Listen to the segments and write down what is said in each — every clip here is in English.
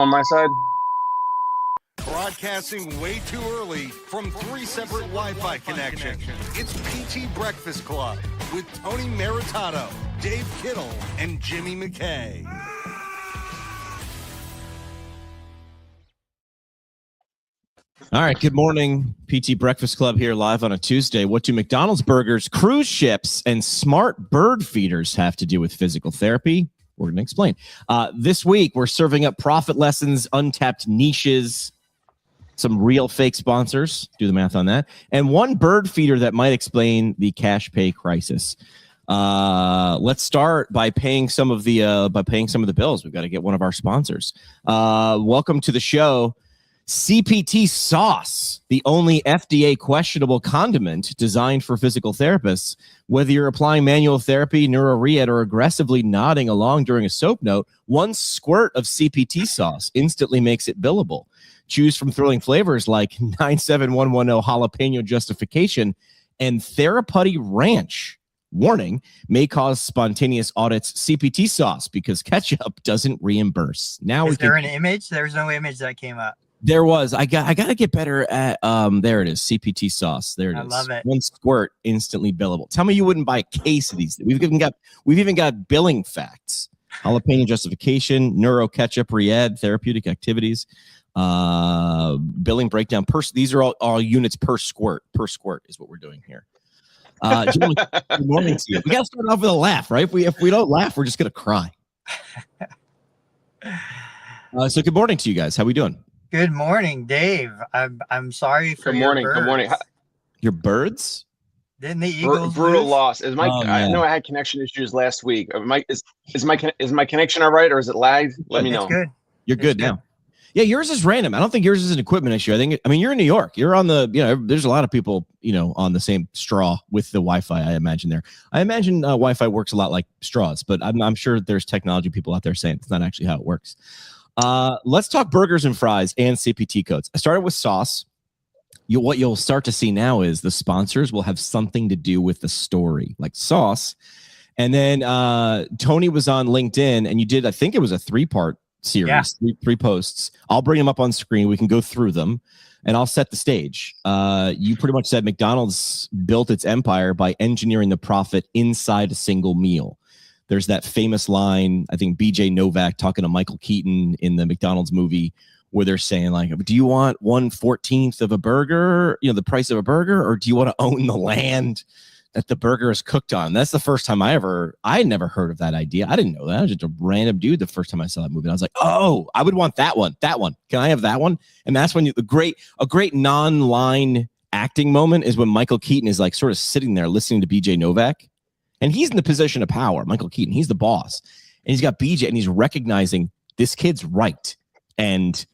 on my side. Broadcasting way too early from three separate Wi-Fi connections. It's PT Breakfast Club with Tony Maritato, Dave Kittle, and Jimmy McKay. All right, good morning. PT Breakfast Club here live on a Tuesday. What do McDonald's burgers, cruise ships, and smart bird feeders have to do with physical therapy? We're going to explain. This week, we're serving up profit lessons, untapped niches, some real fake sponsors, do the math on that, and one bird feeder that might explain the cash pay crisis. Let's start by paying some of the bills. We've got to get one of our sponsors. Welcome to the show, CPT Sauce, the only FDA questionable condiment designed for physical therapists. Whether you're applying manual therapy, neuro-rehab, or aggressively nodding along during a soap note, one squirt of CPT Sauce instantly makes it billable. Choose from thrilling flavors like 97110 Jalapeno Justification and Therapeutic Ranch. Warning, may cause spontaneous audits. CPT Sauce, because ketchup doesn't reimburse. Now, is there an image? There's no image that came up. There was. I got to get better at there it is. CPT Sauce. There it is. I love it. One squirt, instantly billable. Tell me you wouldn't buy a case of these. We've even got billing facts. Jalapeno Justification, neuro ketchup, rehab, therapeutic activities, billing breakdown. These are all units per squirt. Per squirt is what we're doing here. Jimmy, good morning to you. We got to start off with a laugh, right? If we don't laugh, we're just gonna cry. So good morning to you guys. How we doing? Good morning, Dave. I'm sorry for Good morning. your birds. Good morning. Your birds? Didn't the Eagles Brutal lose? loss. I know I had connection issues last week. Is my connection all right, or is it lagged? Let me know. It's good. You're good now. Yeah, yours is random. I don't think yours is an equipment issue. I mean, you're in New York. You're on the, there's a lot of people, on the same straw with the Wi-Fi, I imagine there. I imagine Wi-Fi works a lot like straws, but I'm sure there's technology people out there saying it's not actually how it works. Let's talk burgers and fries and CPT codes. I started with sauce. What you'll start to see now is the sponsors will have something to do with the story, like sauce. And then Tony was on LinkedIn, and you did, I think it was a 3-part series, three posts. I'll bring them up on screen. We can go through them, and I'll set the stage. You pretty much said McDonald's built its empire by engineering the profit inside a single meal. There's that famous line, I think BJ Novak talking to Michael Keaton in the McDonald's movie, where they're saying, like, do you want 1/14 of a burger, the price of a burger, or do you want to own the land that the burger is cooked on? That's the first time I had never heard of that idea. I didn't know that. I was just a random dude the first time I saw that movie. And I was like, oh, I would want that one. That one. Can I have that one? And that's when a great non-line acting moment is when Michael Keaton is like sort of sitting there listening to BJ Novak. And he's in the position of power, Michael Keaton. He's the boss. And he's got BJ, and he's recognizing this kid's right. And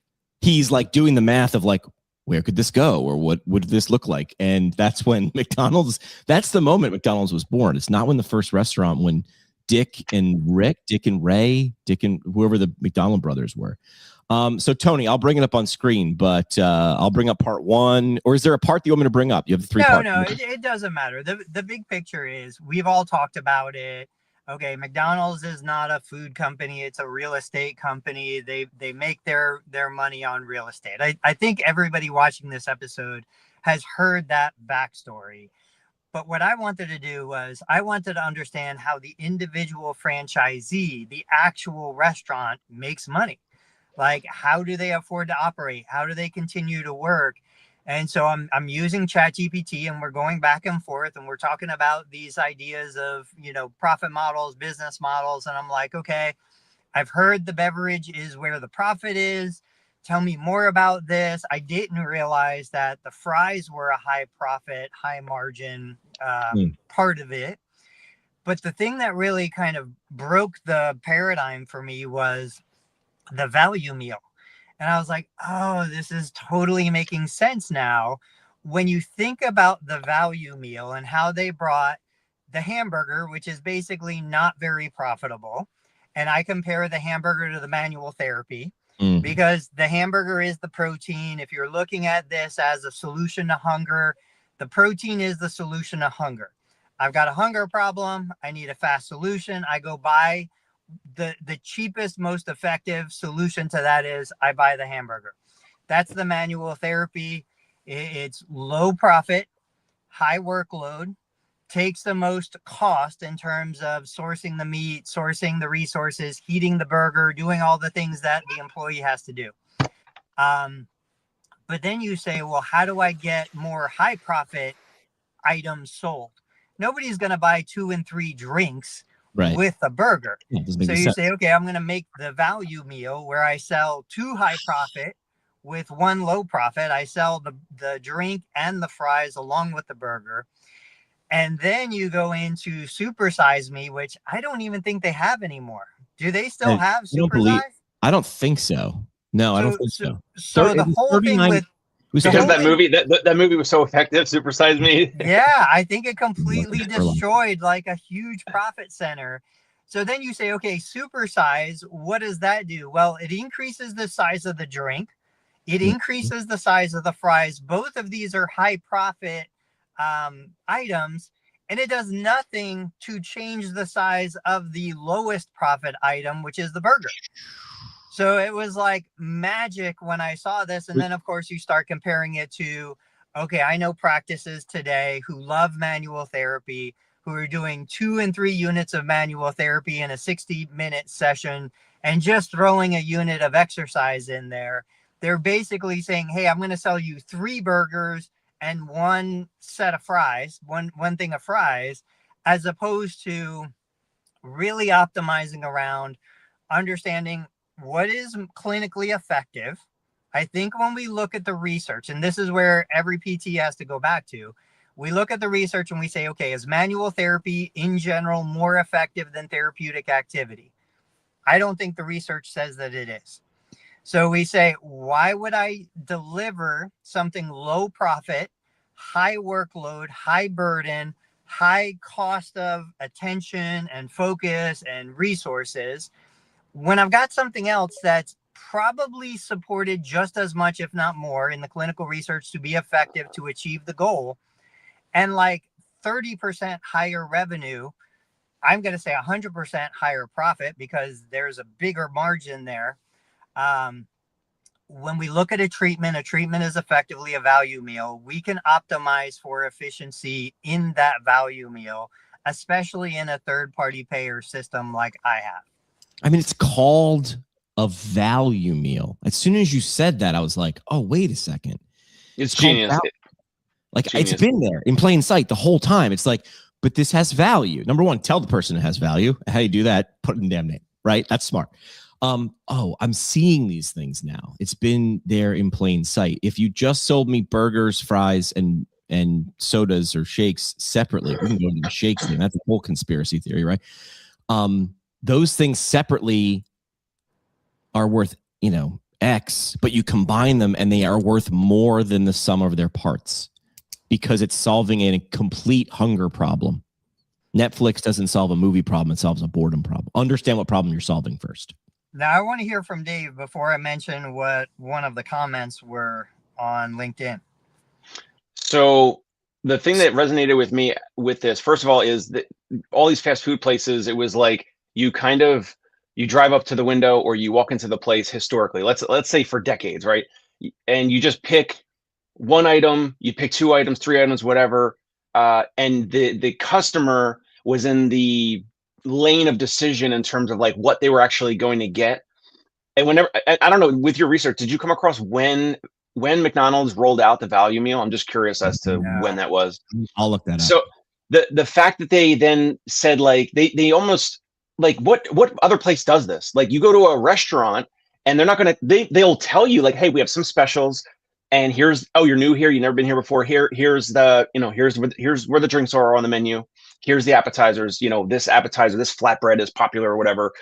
he's like doing the math of like, where could this go? Or what would this look like? And that's when that's the moment McDonald's was born. It's not when the first restaurant, when Dick and Ray, Dick and whoever the McDonald brothers were. So Tony, I'll bring it up on screen, but I'll bring up part 1. Or is there a part that you want me to bring up? You have the 3 parts. No, it doesn't matter. The big picture is we've all talked about it. Okay, McDonald's is not a food company. It's a real estate company. They make their money on real estate. I think everybody watching this episode has heard that backstory. But what I wanted to do was I wanted to understand how the individual franchisee, the actual restaurant, makes money. Like, how do they afford to operate? How do they continue to work? And so I'm using ChatGPT, and we're going back and forth, and we're talking about these ideas of, profit models, business models. And I'm like, okay, I've heard the beverage is where the profit is. Tell me more about this. I didn't realize that the fries were a high profit, high margin part of it. But the thing that really kind of broke the paradigm for me was the value meal. And I was like, oh, this is totally making sense now. When you think about the value meal and how they brought the hamburger, which is basically not very profitable, and I compare the hamburger to the manual therapy, because the hamburger is the protein. If you're looking at this as a solution to hunger, the protein is the solution to hunger. I've got a hunger problem. I need a fast solution. I go buy the cheapest, most effective solution to that is I buy the hamburger. That's the manual therapy. It's low profit, high workload, takes the most cost in terms of sourcing the meat, sourcing the resources, heating the burger, doing all the things that the employee has to do. But then you say, well, how do I get more high profit items sold? Nobody's going to buy 2 and 3 drinks with a burger. Yeah, so you say, okay, I'm going to make the value meal where I sell 2 high profit with 1 low profit. I sell the drink and the fries along with the burger. And then you go into Supersize Me, which I don't even think they have anymore. Do they still have Supersize? I don't think so. No, I don't think so. So the whole thing with because that movie was so effective, Supersize Me. Yeah, I think it completely destroyed like a huge profit center. So then you say, okay, Supersize, what does that do? Well, it increases the size of the drink. It increases the size of the fries. Both of these are high profit items, and it does nothing to change the size of the lowest profit item, which is the burger. So it was like magic when I saw this. And then, of course, you start comparing it to, okay, I know practices today who love manual therapy, who are doing 2 and 3 units of manual therapy in a 60-minute session and just throwing a unit of exercise in there. They're basically saying, hey, I'm going to sell you 3 burgers and 1 set of fries, one thing of fries, as opposed to really optimizing around understanding what is clinically effective. I think when we look at the research, and this is where every PT has to go back to, we look at the research and we say, okay, is manual therapy in general more effective than therapeutic activity? I don't think the research says that it is. So we say, why would I deliver something low profit, high workload, high burden, high cost of attention and focus and resources when I've got something else that's probably supported just as much, if not more, in the clinical research to be effective to achieve the goal, and like 30% higher revenue? I'm going to say 100% higher profit because there's a bigger margin there. When we look at a treatment is effectively a value meal. We can optimize for efficiency in that value meal, especially in a third-party payer system like I have. I mean, it's called a value meal. As soon as you said that, I was like, oh, wait a second. It's genius. Like, it's been there in plain sight the whole time. It's like, but this has value. Number one, tell the person it has value. How do you do that? Put it in damn name, right? That's smart. I'm seeing these things now. It's been there in plain sight. If you just sold me burgers, fries, and sodas or shakes separately, we can go into the shakes thing. That's a whole conspiracy theory, right? Those things separately are worth, X, but you combine them and they are worth more than the sum of their parts because it's solving a complete hunger problem. Netflix doesn't solve a movie problem. It solves a boredom problem. Understand what problem you're solving first. Now, I want to hear from Dave before I mention what one of the comments were on LinkedIn. So the thing that resonated with me with this, first of all, is that all these fast food places, it was like you drive up to the window or you walk into the place historically, let's say for decades, right? And you just pick one item, you pick 2 items, 3 items, whatever. And the customer was in the lane of decision in terms of like what they were actually going to get. And whenever, I don't know, with your research, did you come across when McDonald's rolled out the value meal? I'm just curious as to when that was. I'll look that up. So the fact that they then said like they almost like what other place does this? Like you go to a restaurant and they're not gonna they'll tell you like, hey, we have some specials. And here's, oh, you're new here, you've never been here before. Here's the, here's where the drinks are on the menu. Here's the appetizers. This appetizer, this flatbread is popular or whatever.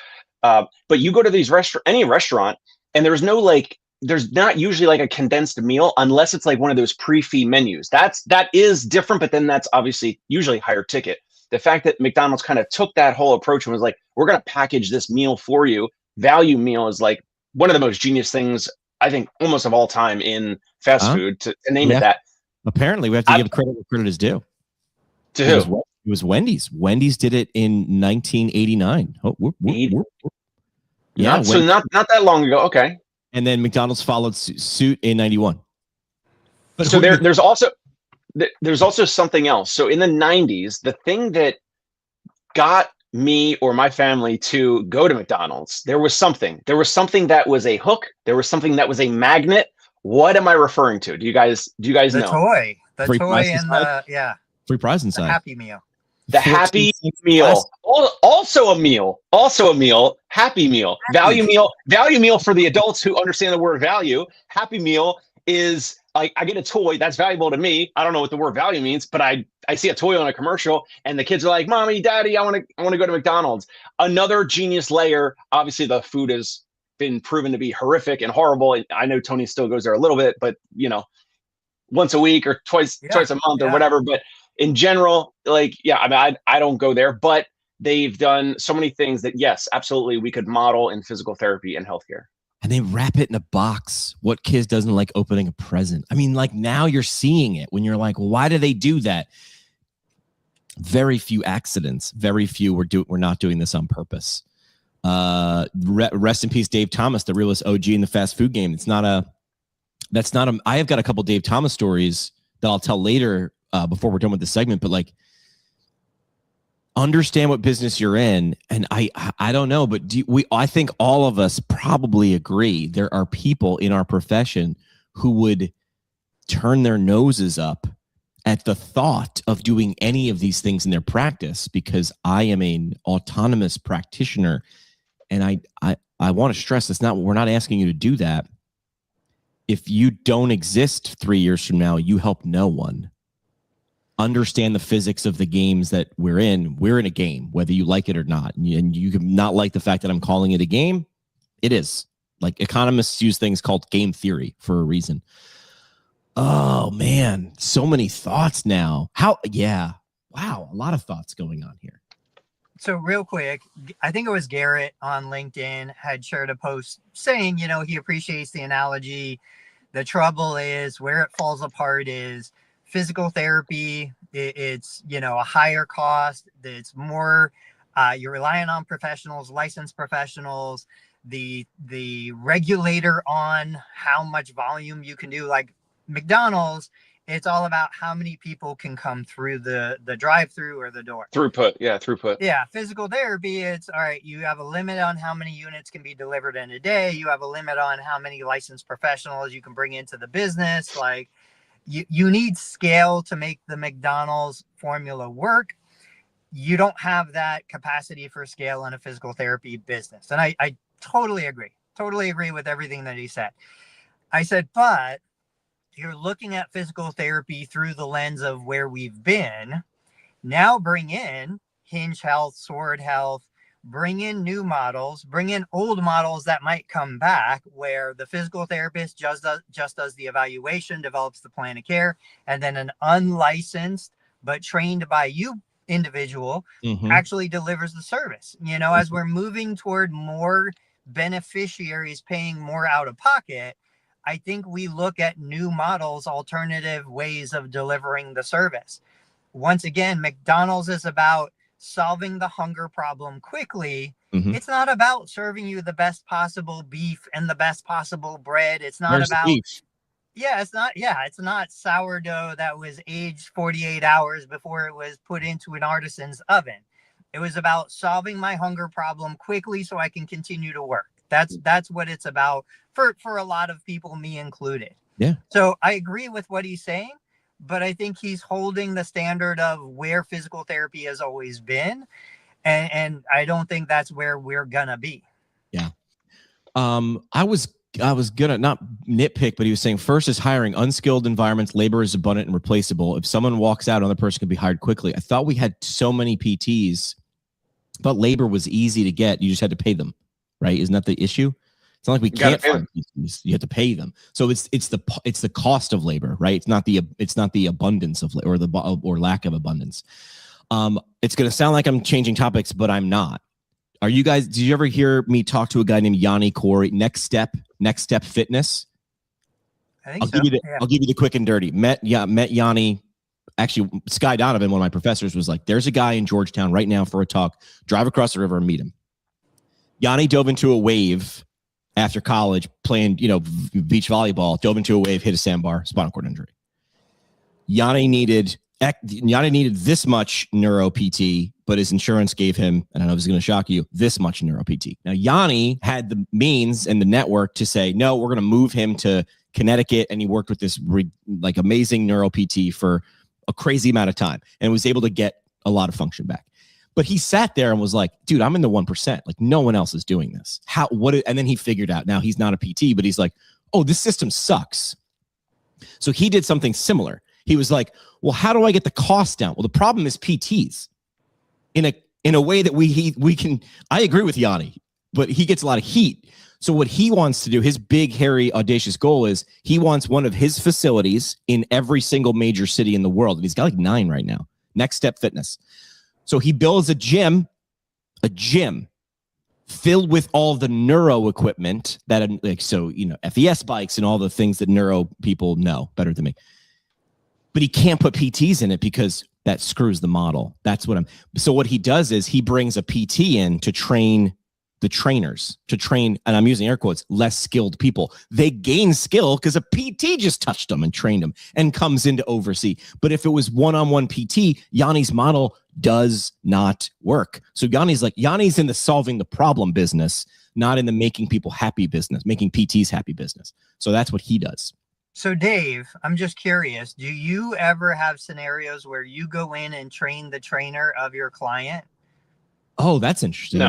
But you go to these any restaurant, and there's not usually like a condensed meal unless it's like one of those pre-fee menus. That is different, but then that's obviously usually higher ticket. The fact that McDonald's kind of took that whole approach and was like, we're gonna package this meal for you. Value meal is like one of the most genius things I think almost of all time in fast food to name it that. Apparently we have to give credit where credit is due. To who? It was Wendy's. Wendy's did it in 1989. Oh, yeah. So not that long ago. Okay. And then McDonald's followed suit in 91. But so there's also something else. So in the 90s, the thing that got me or my family to go to McDonald's, there was something that was a hook. There was something that was a magnet. What am I referring to? Do you guys know? The Free toy and inside? Free prize the inside. Happy Meal. The Happy Meal. Also a meal. Happy Meal. Value meal for the adults who understand the word value. Happy Meal is like, I get a toy that's valuable to me. I don't know what the word value means, but I see a toy on a commercial and the kids are like, Mommy, Daddy, I want to go to McDonald's. Another genius layer. Obviously the food has been proven to be horrific and horrible. I know Tony still goes there a little bit, but once a week or twice a month or whatever. But in general, like, I don't go there, but they've done so many things that, yes, absolutely, we could model in physical therapy and healthcare. And they wrap it in a box. What kid doesn't like opening a present? I mean, like, now you're seeing it when you're like, well, why do they do that? Very few accidents. Very few. We're not doing this on purpose. Rest in peace, Dave Thomas, the realest OG in the fast food game. I have got a couple Dave Thomas stories that I'll tell later before we're done with the segment, but like, understand what business you're in. And I don't know, but I think all of us probably agree there are people in our profession who would turn their noses up at the thought of doing any of these things in their practice, because I am an autonomous practitioner. And I want to stress we're not asking you to do that. If you don't exist 3 years from now, you help no one. Understand the physics of the games that we're in. We're in a game, whether you like it or not. And you can not like the fact that I'm calling it a game. It is. Like, economists use things called game theory for a reason. Oh, man. So many thoughts now. Wow. A lot of thoughts going on here. So real quick, I think it was Garrett on LinkedIn had shared a post saying, he appreciates the analogy. The trouble is where it falls apart is physical therapy. It's, a higher cost. It's more, you're relying on professionals, licensed professionals, the regulator on how much volume you can do. Like McDonald's, it's all about how many people can come through the drive-through or the door. Throughput. Yeah. Physical therapy, it's all right. You have a limit on how many units can be delivered in a day. You have a limit on how many licensed professionals you can bring into the business. Like, you need scale to make the McDonald's formula work. You don't have that capacity for scale in a physical therapy business. And I totally agree with everything that he said. I said, but you're looking at physical therapy through the lens of where we've been. Now bring in Hinge Health, Sword Health, bring in new models, bring in old models that might come back, where the physical therapist just does the evaluation, develops the plan of care, and then an unlicensed but trained by you individual actually delivers the service. As we're moving toward more beneficiaries paying more out of pocket, I think we look at new models, alternative ways of delivering the service. Once again, McDonald's is about solving the hunger problem quickly. It's not about serving you the best possible beef and the best possible bread. It's not about beef. It's not sourdough that was aged 48 hours before it was put into an artisan's oven. It was about solving my hunger problem quickly so I can continue to work. That's what it's about for a lot of people, me included. Yeah. So I agree with what he's saying, but I think he's holding the standard of where physical therapy has always been. And I don't think that's where we're gonna be. Yeah. I was gonna not nitpick, but he was saying first is hiring. Unskilled environments, labor is abundant and replaceable. If someone walks out, another person can be hired quickly. I thought we had so many PTs, but labor was easy to get. You just had to pay them, right? Isn't that the issue? It's not like we can't find PTs. You have to pay them. So it's the cost of labor, right? It's not the abundance of or lack of abundance. It's gonna sound like I'm changing topics, but I'm not. Are you guys? Did you ever hear me talk to a guy named Yanni Corey? Next Step Fitness. I think I'll give you the quick and dirty. Met Yanni actually, Sky Donovan, one of my professors, was like, there's a guy in Georgetown right now for a talk. Drive across the river and meet him. Yanni dove into a wave after college playing, beach volleyball, dove into a wave, hit a sandbar, spinal cord injury. Yanni needed this much neuro PT, but his insurance gave him, and I know this is going to shock you, this much neuro PT. Now, Yanni had the means and the network to say, no, we're going to move him to Connecticut, and he worked with this amazing neuro PT for a crazy amount of time and was able to get a lot of function back. But he sat there and was like, dude, I'm in the 1%. Like, no one else is doing this. And then he figured out, now he's not a PT, but he's like, oh, this system sucks. So he did something similar. He was like, well, how do I get the cost down? Well, the problem is PTs in a way that we can, I agree with Yanni, but he gets a lot of heat. So what he wants to do, his big, hairy, audacious goal is he wants one of his facilities in every single major city in the world. And he's got like 9 right now. Next Step Fitness. So he builds a gym filled with all the neuro equipment that, FES bikes and all the things that neuro people know better than me. But he can't put PTs in it because that screws the model. So what he does is he brings a PT in to train the trainers, and I'm using air quotes, less skilled people. They gain skill because a PT just touched them and trained them and comes in to oversee. But if it was one-on-one PT, Yanni's model does not work. So Yanni's in the solving the problem business, not in the making people happy business, making PTs happy business. So that's what he does. So Dave, I'm just curious, do you ever have scenarios where you go in and train the trainer of your client? Oh, that's interesting.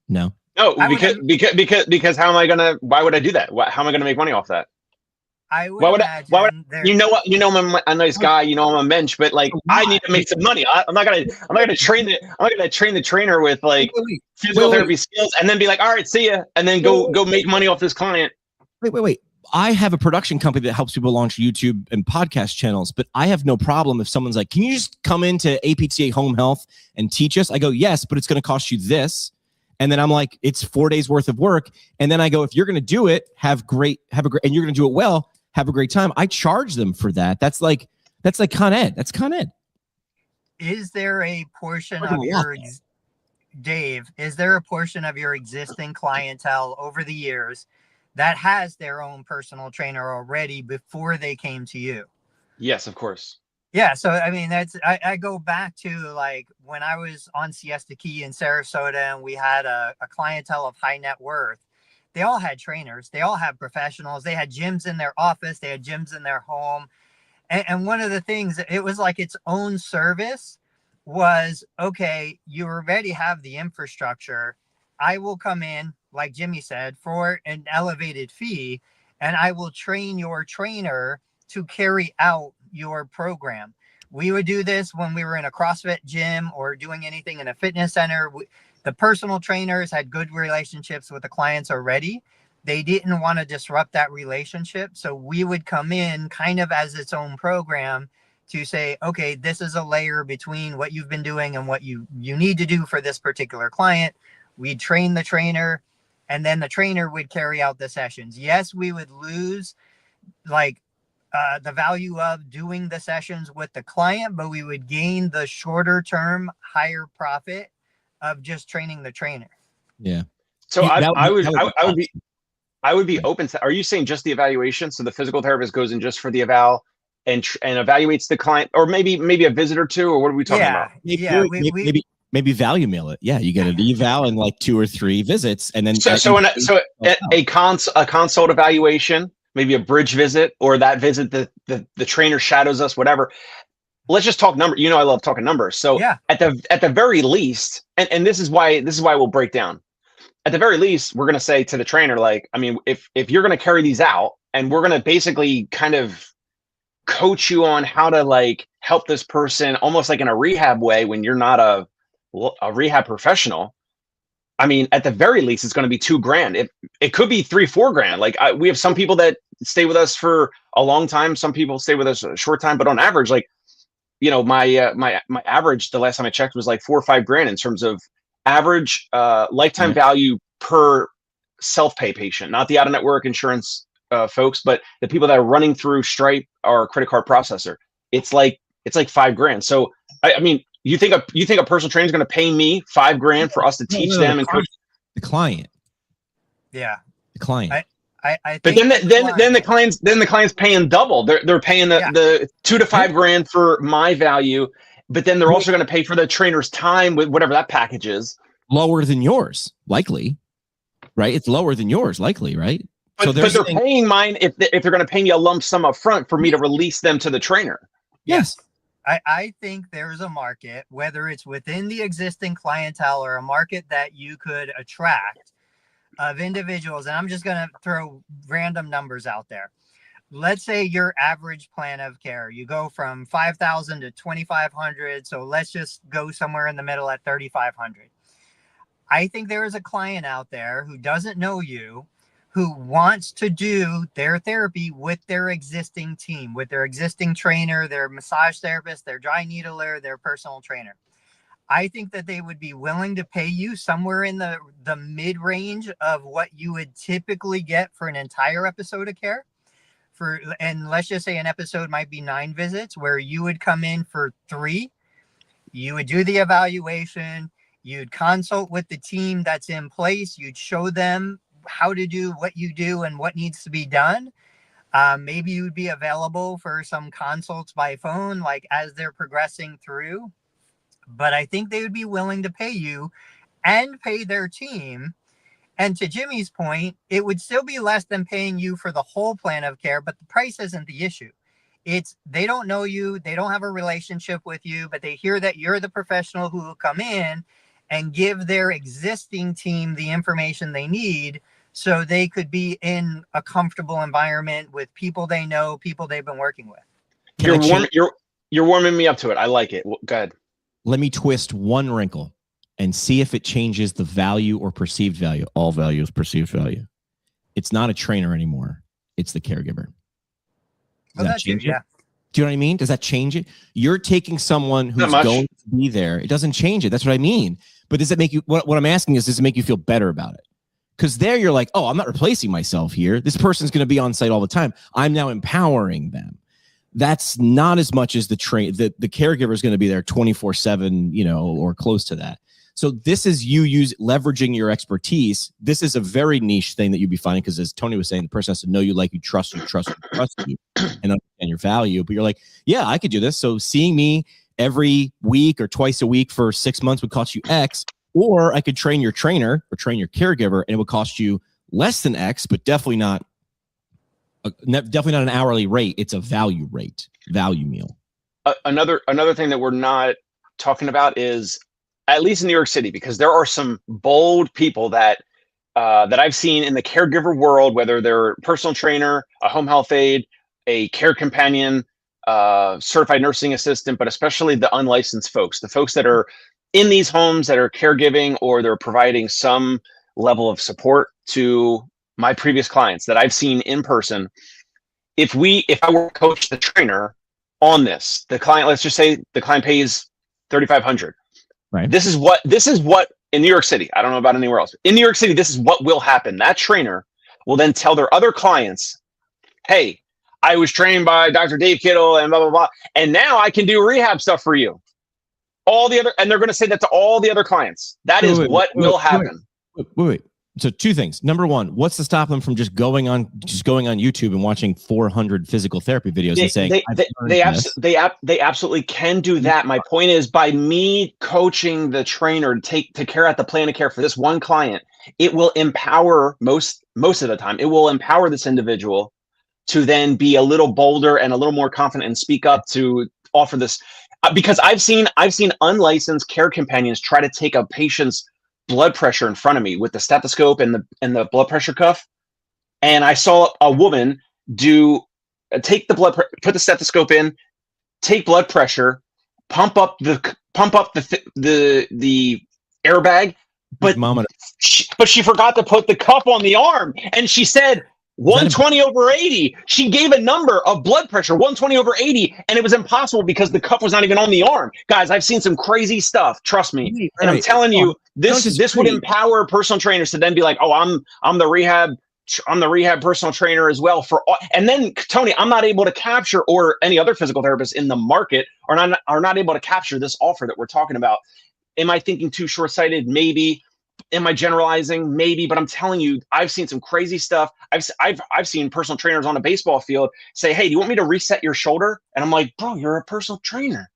No. No, because how am I gonna? Why would I do that? How am I gonna make money off that? I would imagine. You know what? I'm a nice guy. I'm a mensch, but like I need to make some money. I'm not gonna train the trainer with like physical therapy skills and then be like, all right, see ya, and then go make money off this client. Wait. I have a production company that helps people launch YouTube and podcast channels, but I have no problem if someone's like, can you just come into APTA Home Health and teach us? I go, yes, but it's going to cost you this. And then I'm like, it's 4 days worth of work. And then I go, if you're going to do it, have a great, and you're going to do it well, have a great time. I charge them for that. That's like Con Ed. That's Con Ed. Is there a portion of Dave, is there a portion of your existing clientele over the years that has their own personal trainer already before they came to you? Yes, of course. Yeah. So, I mean, I go back to like when I was on Siesta Key in Sarasota and we had a clientele of high net worth. They all had trainers. They all had professionals. They had gyms in their office. They had gyms in their home. And one of the things, it was like its own service was, okay, you already have the infrastructure. I will come in, like Jimmy said, for an elevated fee, and I will train your trainer to carry out your program. We would do this when we were in a CrossFit gym or doing anything in a fitness center. The personal trainers had good relationships with the clients already. They didn't want to disrupt that relationship. So we would come in kind of as its own program to say, okay, this is a layer between what you've been doing and what you need to do for this particular client. We'd train the trainer, and then the trainer would carry out the sessions. Yes, we would lose like the value of doing the sessions with the client, but we would gain the shorter term, higher profit of just training the trainer. Yeah. So I would be open to. Are you saying just the evaluation? So the physical therapist goes in just for the eval and evaluates the client, or maybe a visit or two, or what are we talking about? Maybe value mail it. Yeah, you get an eval and like 2 or 3 visits, and then a consult evaluation, maybe a bridge visit, or that visit the trainer shadows us, whatever. Let's just talk numbers. I love talking numbers. So yeah. at the very least, and this is why we'll break down. At the very least, we're going to say to the trainer, like, I mean, if you're going to carry these out, and we're going to basically kind of coach you on how to like help this person almost like in a rehab way when you're not a rehab professional. I mean, at the very least, it's going to be $2,000. It could be $3-4 grand. Like we have some people that stay with us for a long time. Some people stay with us a short time, but on average, like, my average, the last time I checked, was like $4 or $5 grand in terms of average lifetime value per self-pay patient, not the out-of-network insurance folks, but the people that are running through Stripe or credit card processor. It's like It's like $5,000. So I mean, you think a personal trainer is going to pay me $5,000 for us to teach them and coach the client? Yeah, the client. I but think then the client's paying double. They're paying the $2,000 to $5,000 for my value, but then they're also going to pay for the trainer's time with whatever that package is. Lower than yours, likely, right? It's lower than yours, likely, right? But they're paying mine if they're going to pay me a lump sum up front for me to release them to the trainer. Yes. I think there's a market, whether it's within the existing clientele or a market that you could attract, of individuals. And I'm just going to throw random numbers out there. Let's say your average plan of care, you go from 5,000 to 2,500. So let's just go somewhere in the middle at 3,500. I think there is a client out there who doesn't know you, who wants to do their therapy with their existing team, with their existing trainer, their massage therapist, their dry needler, their personal trainer. I think that they would be willing to pay you somewhere in the mid-range of what you would typically get for an entire episode of care. And let's just say an episode might be 9 visits, where you would come in for 3. You would do the evaluation. You'd consult with the team that's in place. You'd show them how to do what you do and what needs to be done. Maybe you would be available for some consults by phone, like as they're progressing through. But I think they would be willing to pay you and pay their team. And to Jimmy's point, it would still be less than paying you for the whole plan of care, but the price isn't the issue. It's they don't know you, they don't have a relationship with you, but they hear that you're the professional who will come in and give their existing team the information they need so they could be in a comfortable environment with people they know, people they've been working with. You're warming me up to it. I like it. Go ahead. Let me twist one wrinkle and see if it changes the value or perceived value. All value is perceived value. It's not a trainer anymore. It's the caregiver. Does that change it? Do you know what I mean? Does that change it? You're taking someone who's going to be there. It doesn't change it. That's what I mean. But does it make you, what I'm asking is, does it make you feel better about it? Because there you're like, oh, I'm not replacing myself here. This person's going to be on site all the time. I'm now empowering them. That's not as much as the caregiver is going to be there 24/7, or close to that. So this is you leveraging your expertise. This is a very niche thing that you'd be finding, because as Tony was saying, the person has to know you, like you, trust you, and understand your value. But you're like, yeah, I could do this. So seeing me every week or twice a week for 6 months would cost you X, or I could train your trainer or train your caregiver, and it would cost you less than X, but definitely not an hourly rate. It's a value meal. Another thing that we're not talking about is, at least in New York City, because there are some bold people that I've seen in the caregiver world, whether they're a personal trainer, a home health aide, a care companion, certified nursing assistant, but especially the unlicensed folks, the folks that are in these homes that are caregiving, or they're providing some level of support to my previous clients that I've seen in person. If I were to coach the trainer on this, the client, let's just say the client pays $3,500. Right. This is what in New York City, I don't know about anywhere else. In New York City, this is what will happen. That trainer will then tell their other clients, hey, I was trained by Dr. Dave Kittle and blah, blah, blah. And now I can do rehab stuff for you. And they're going to say that to all the other clients. That is what will happen. Wait. So 2 things. Number 1, what's to stop them from just going on YouTube and watching 400 physical therapy videos and saying they absolutely can do that. My point is, by me coaching the trainer to carry out the plan of care for this one client, it will empower most of the time. It will empower this individual to then be a little bolder and a little more confident and speak up to offer this. Because I've seen unlicensed care companions try to take a patient's blood pressure in front of me with the stethoscope and the blood pressure cuff, and I saw a woman put the stethoscope in, take blood pressure, pump up the airbag, but she forgot to put the cuff on the arm, and she said 120 over 80. She gave a number of blood pressure, 120 over 80, and it was impossible because the cuff was not even on the arm. Guys, I've seen some crazy stuff. Trust me. And I'm telling you, this would empower personal trainers to then be like, oh, I'm the rehab I'm the rehab personal trainer as well for all. And then Tony, I'm not able to capture, or any other physical therapist in the market are not able to capture this offer that we're talking about. Am I thinking too short-sighted? Maybe. Am I generalizing? Maybe. But I'm telling you, I've seen some crazy stuff. I've seen personal trainers on a baseball field say, "Hey, do you want me to reset your shoulder?" And I'm like, "Bro, you're a personal trainer."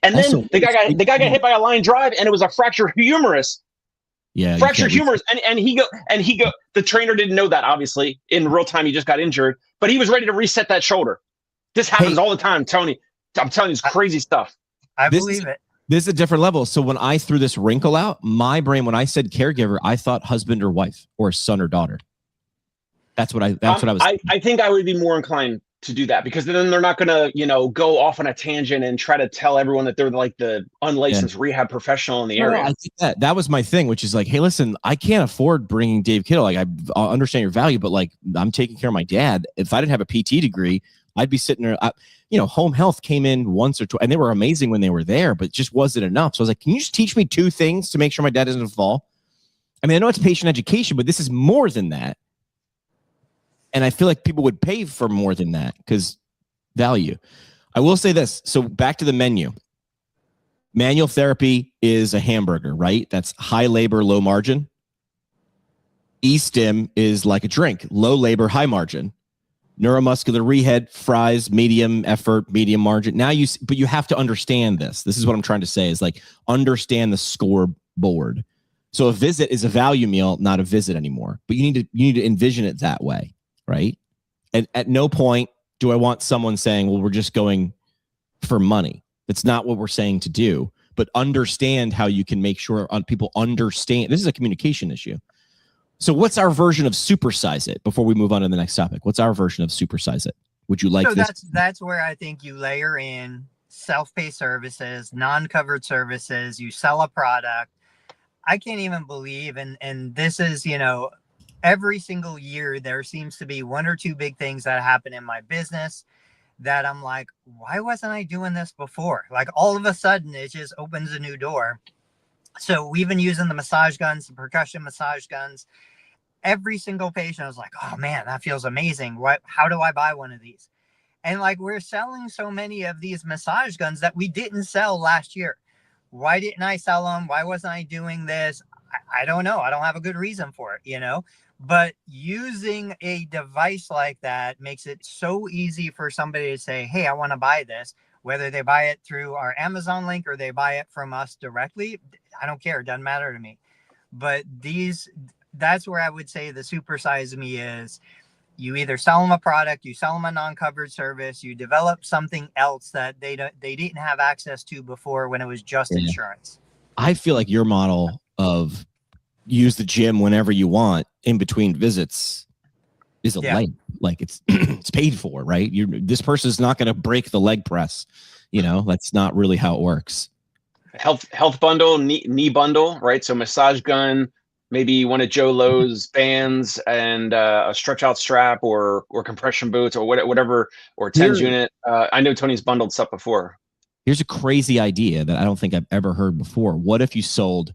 And Also, then the guy got hit by a line drive, and it was a fractured humerus. Yeah, you Fractured can't humerus, and he go. The trainer didn't know that, obviously. In real time, he just got injured, but he was ready to reset that shoulder. This happens Hey, all the time, Tony. I'm telling you, it's crazy stuff. I this believe is, it. this is a different level. So when I threw this wrinkle out, my brain, when I said caregiver, I thought husband or wife or son or daughter. That's what I was. I think I would be more inclined to do that, because then they're not going to, go off on a tangent and try to tell everyone that they're like the unlicensed rehab professional in the area. I think that was my thing, which is like, hey, listen, I can't afford bringing Dave Kittle. Like, I understand your value, but like, I'm taking care of my dad. If I didn't have a PT degree, I'd be sitting there. Home health came in once or twice, and they were amazing when they were there, but it just wasn't enough. So I was like, can you just teach me 2 things to make sure my dad doesn't fall? I mean, I know it's patient education, but this is more than that. And I feel like people would pay for more than that because value. I will say this. So back to the menu. Manual therapy is a hamburger, right? That's high labor, low margin. E-stim is like a drink, low labor, high margin. Neuromuscular rehab, fries, medium effort, medium margin. But you have to understand this. This is what I'm trying to say, is like, understand the scoreboard. So a visit is a value meal, not a visit anymore. But you need to envision it that way, right? And at no point do I want someone saying, well, we're just going for money. That's not what we're saying to do. But understand how you can make sure people understand. This is a communication issue. So what's our version of supersize it before we move on to the next topic? What's our version of supersize it? Would you like this? That's where I think you layer in self-pay services, non-covered services, you sell a product. I can't even believe, and this is, every single year there seems to be 1 or 2 big things that happen in my business that I'm like, why wasn't I doing this before? Like, all of a sudden it just opens a new door. So we've been using the massage guns, the percussion massage guns. Every single patient was like, oh man, that feels amazing. How do I buy one of these? And like, we're selling so many of these massage guns that we didn't sell last year. Why didn't I sell them? Why wasn't I doing this? I don't know. I don't have a good reason for it, but using a device like that makes it so easy for somebody to say, hey, I want to buy this, whether they buy it through our Amazon link or they buy it from us directly. I don't care. It doesn't matter to me. But that's where I would say the supersize me is. You either sell them a product, you sell them a non-covered service, you develop something else that they didn't have access to before when it was just insurance. I feel like your model of use the gym whenever you want in between visits is a leg. Like, it's it's paid for, right? This person's not going to break the leg press. That's not really how it works. Health bundle, knee bundle, right? So massage gun, maybe one of Joe Lowe's bands, and a stretch out strap or compression boots or whatever, or TENS unit. I know Tony's bundled stuff before. Here's a crazy idea that I don't think I've ever heard before. What if you sold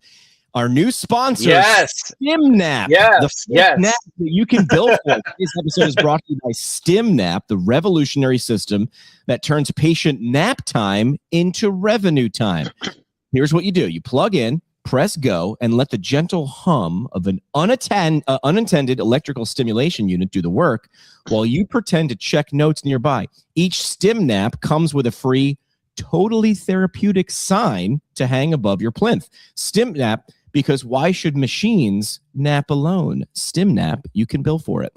our new sponsor, StimNap? Yes. Nap that you can build for. This episode is brought to you by StimNap, the revolutionary system that turns patient nap time into revenue time. Here's what you do. You plug in, press go, and let the gentle hum of an unintended electrical stimulation unit do the work while you pretend to check notes nearby. Each StimNap comes with a free, totally therapeutic sign to hang above your plinth. StimNap, because why should machines nap alone? StimNap, you can bill for it.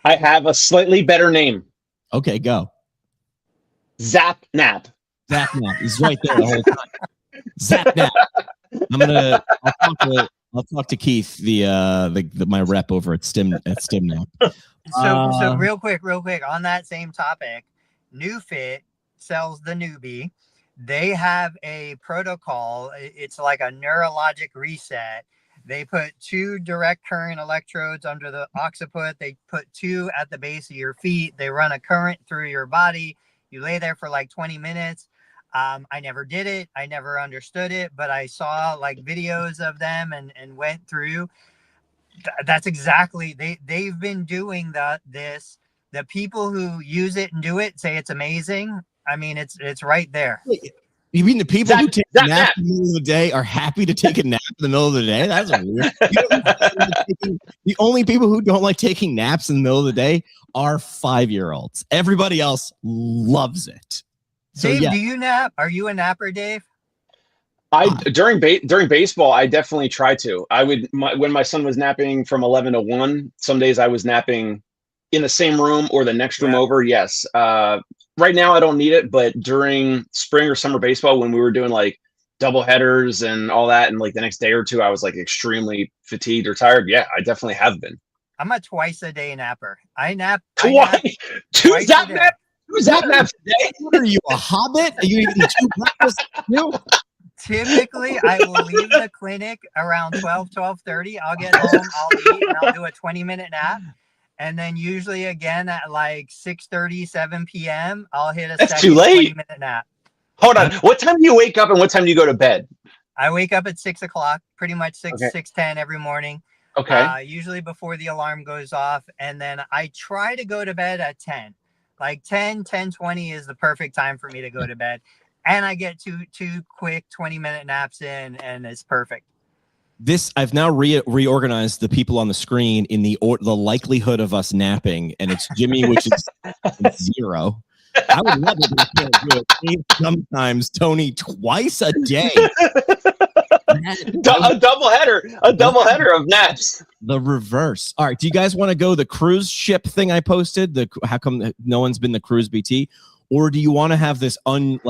I have a slightly better name. Okay, go. ZapNap. ZapNap is right there the whole time. ZapNap. I'll talk to Keith, my rep over at StimNap. So real quick on that same topic, NewFit sells the Newbie. They have a protocol. It's like a neurologic reset. They put 2 direct current electrodes under the occiput. They put 2 at the base of your feet. They run a current through your body. You lay there for like 20 minutes. I never did it. I never understood it, but I saw like videos of them and went through. That's exactly, they've been doing this. The people who use it and do it say it's amazing. I mean, it's right there. You mean the people who take a nap in the middle of the day are happy to take a nap in the middle of the day? That's weird. The only people who don't like taking naps in the middle of the day are 5-year-olds. Everybody else loves it. So, Dave, do you nap? Are you a napper, Dave? During baseball, I definitely try to. When my son was napping from 11 to 1, some days I was napping in the same room or the next room over. Yes. Right now I don't need it, but during spring or summer baseball, when we were doing like double headers and all that, and like the next day or two, I was like extremely fatigued or tired. Yeah, I definitely have been. I'm a twice-a-day napper. I nap twice. Two zap naps a day. What are you, a hobbit? Are you eating 2 breakfasts? Typically, I will leave the clinic around 12:30. I'll get home, I'll eat, and I'll do a 20-minute nap. And then usually again at like 6:30, 7 p.m., I'll hit a That's too late. 20-minute nap. Hold on. What time do you wake up and what time do you go to bed? I wake up at 6 o'clock, pretty much 6:10 every morning. Okay. Usually before the alarm goes off. And then I try to go to bed at 10. Like 10:20 is the perfect time for me to go to bed. And I get two quick 20-minute naps in, and it's perfect. I've now reorganized the people on the screen in the likelihood of us napping, and it's Jimmy, which is 0. I would love it if I can't do it. Sometimes Tony twice a day. A double header of naps. The reverse. All right. Do you guys want to go the cruise ship thing I posted? How come no one's been the cruise BT? Or do you want to have this it's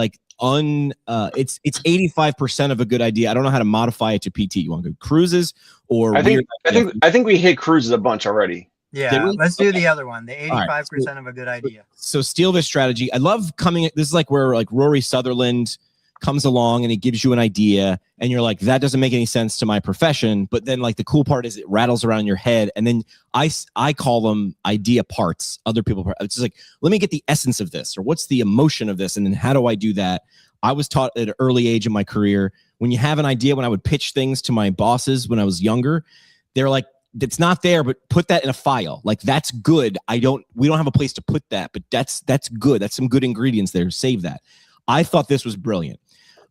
85% of a good idea. I don't know how to modify it to PT. You want to go cruises or I think we hit cruises a bunch already. Yeah, let's do the other one. The 85% of a good idea. So steal this strategy. I love this is like where like Rory Sutherland comes along and he gives you an idea and you're like, that doesn't make any sense to my profession. But then like the cool part is it rattles around your head. And then I call them idea parts. Other people, it's just like, let me get the essence of this, or what's the emotion of this? And then how do I do that? I was taught at an early age in my career, when you have an idea, when I would pitch things to my bosses when I was younger, they're like, it's not there, but put that in a file. Like, that's good. We don't have a place to put that, but that's good. That's some good ingredients there. Save that. I thought this was brilliant.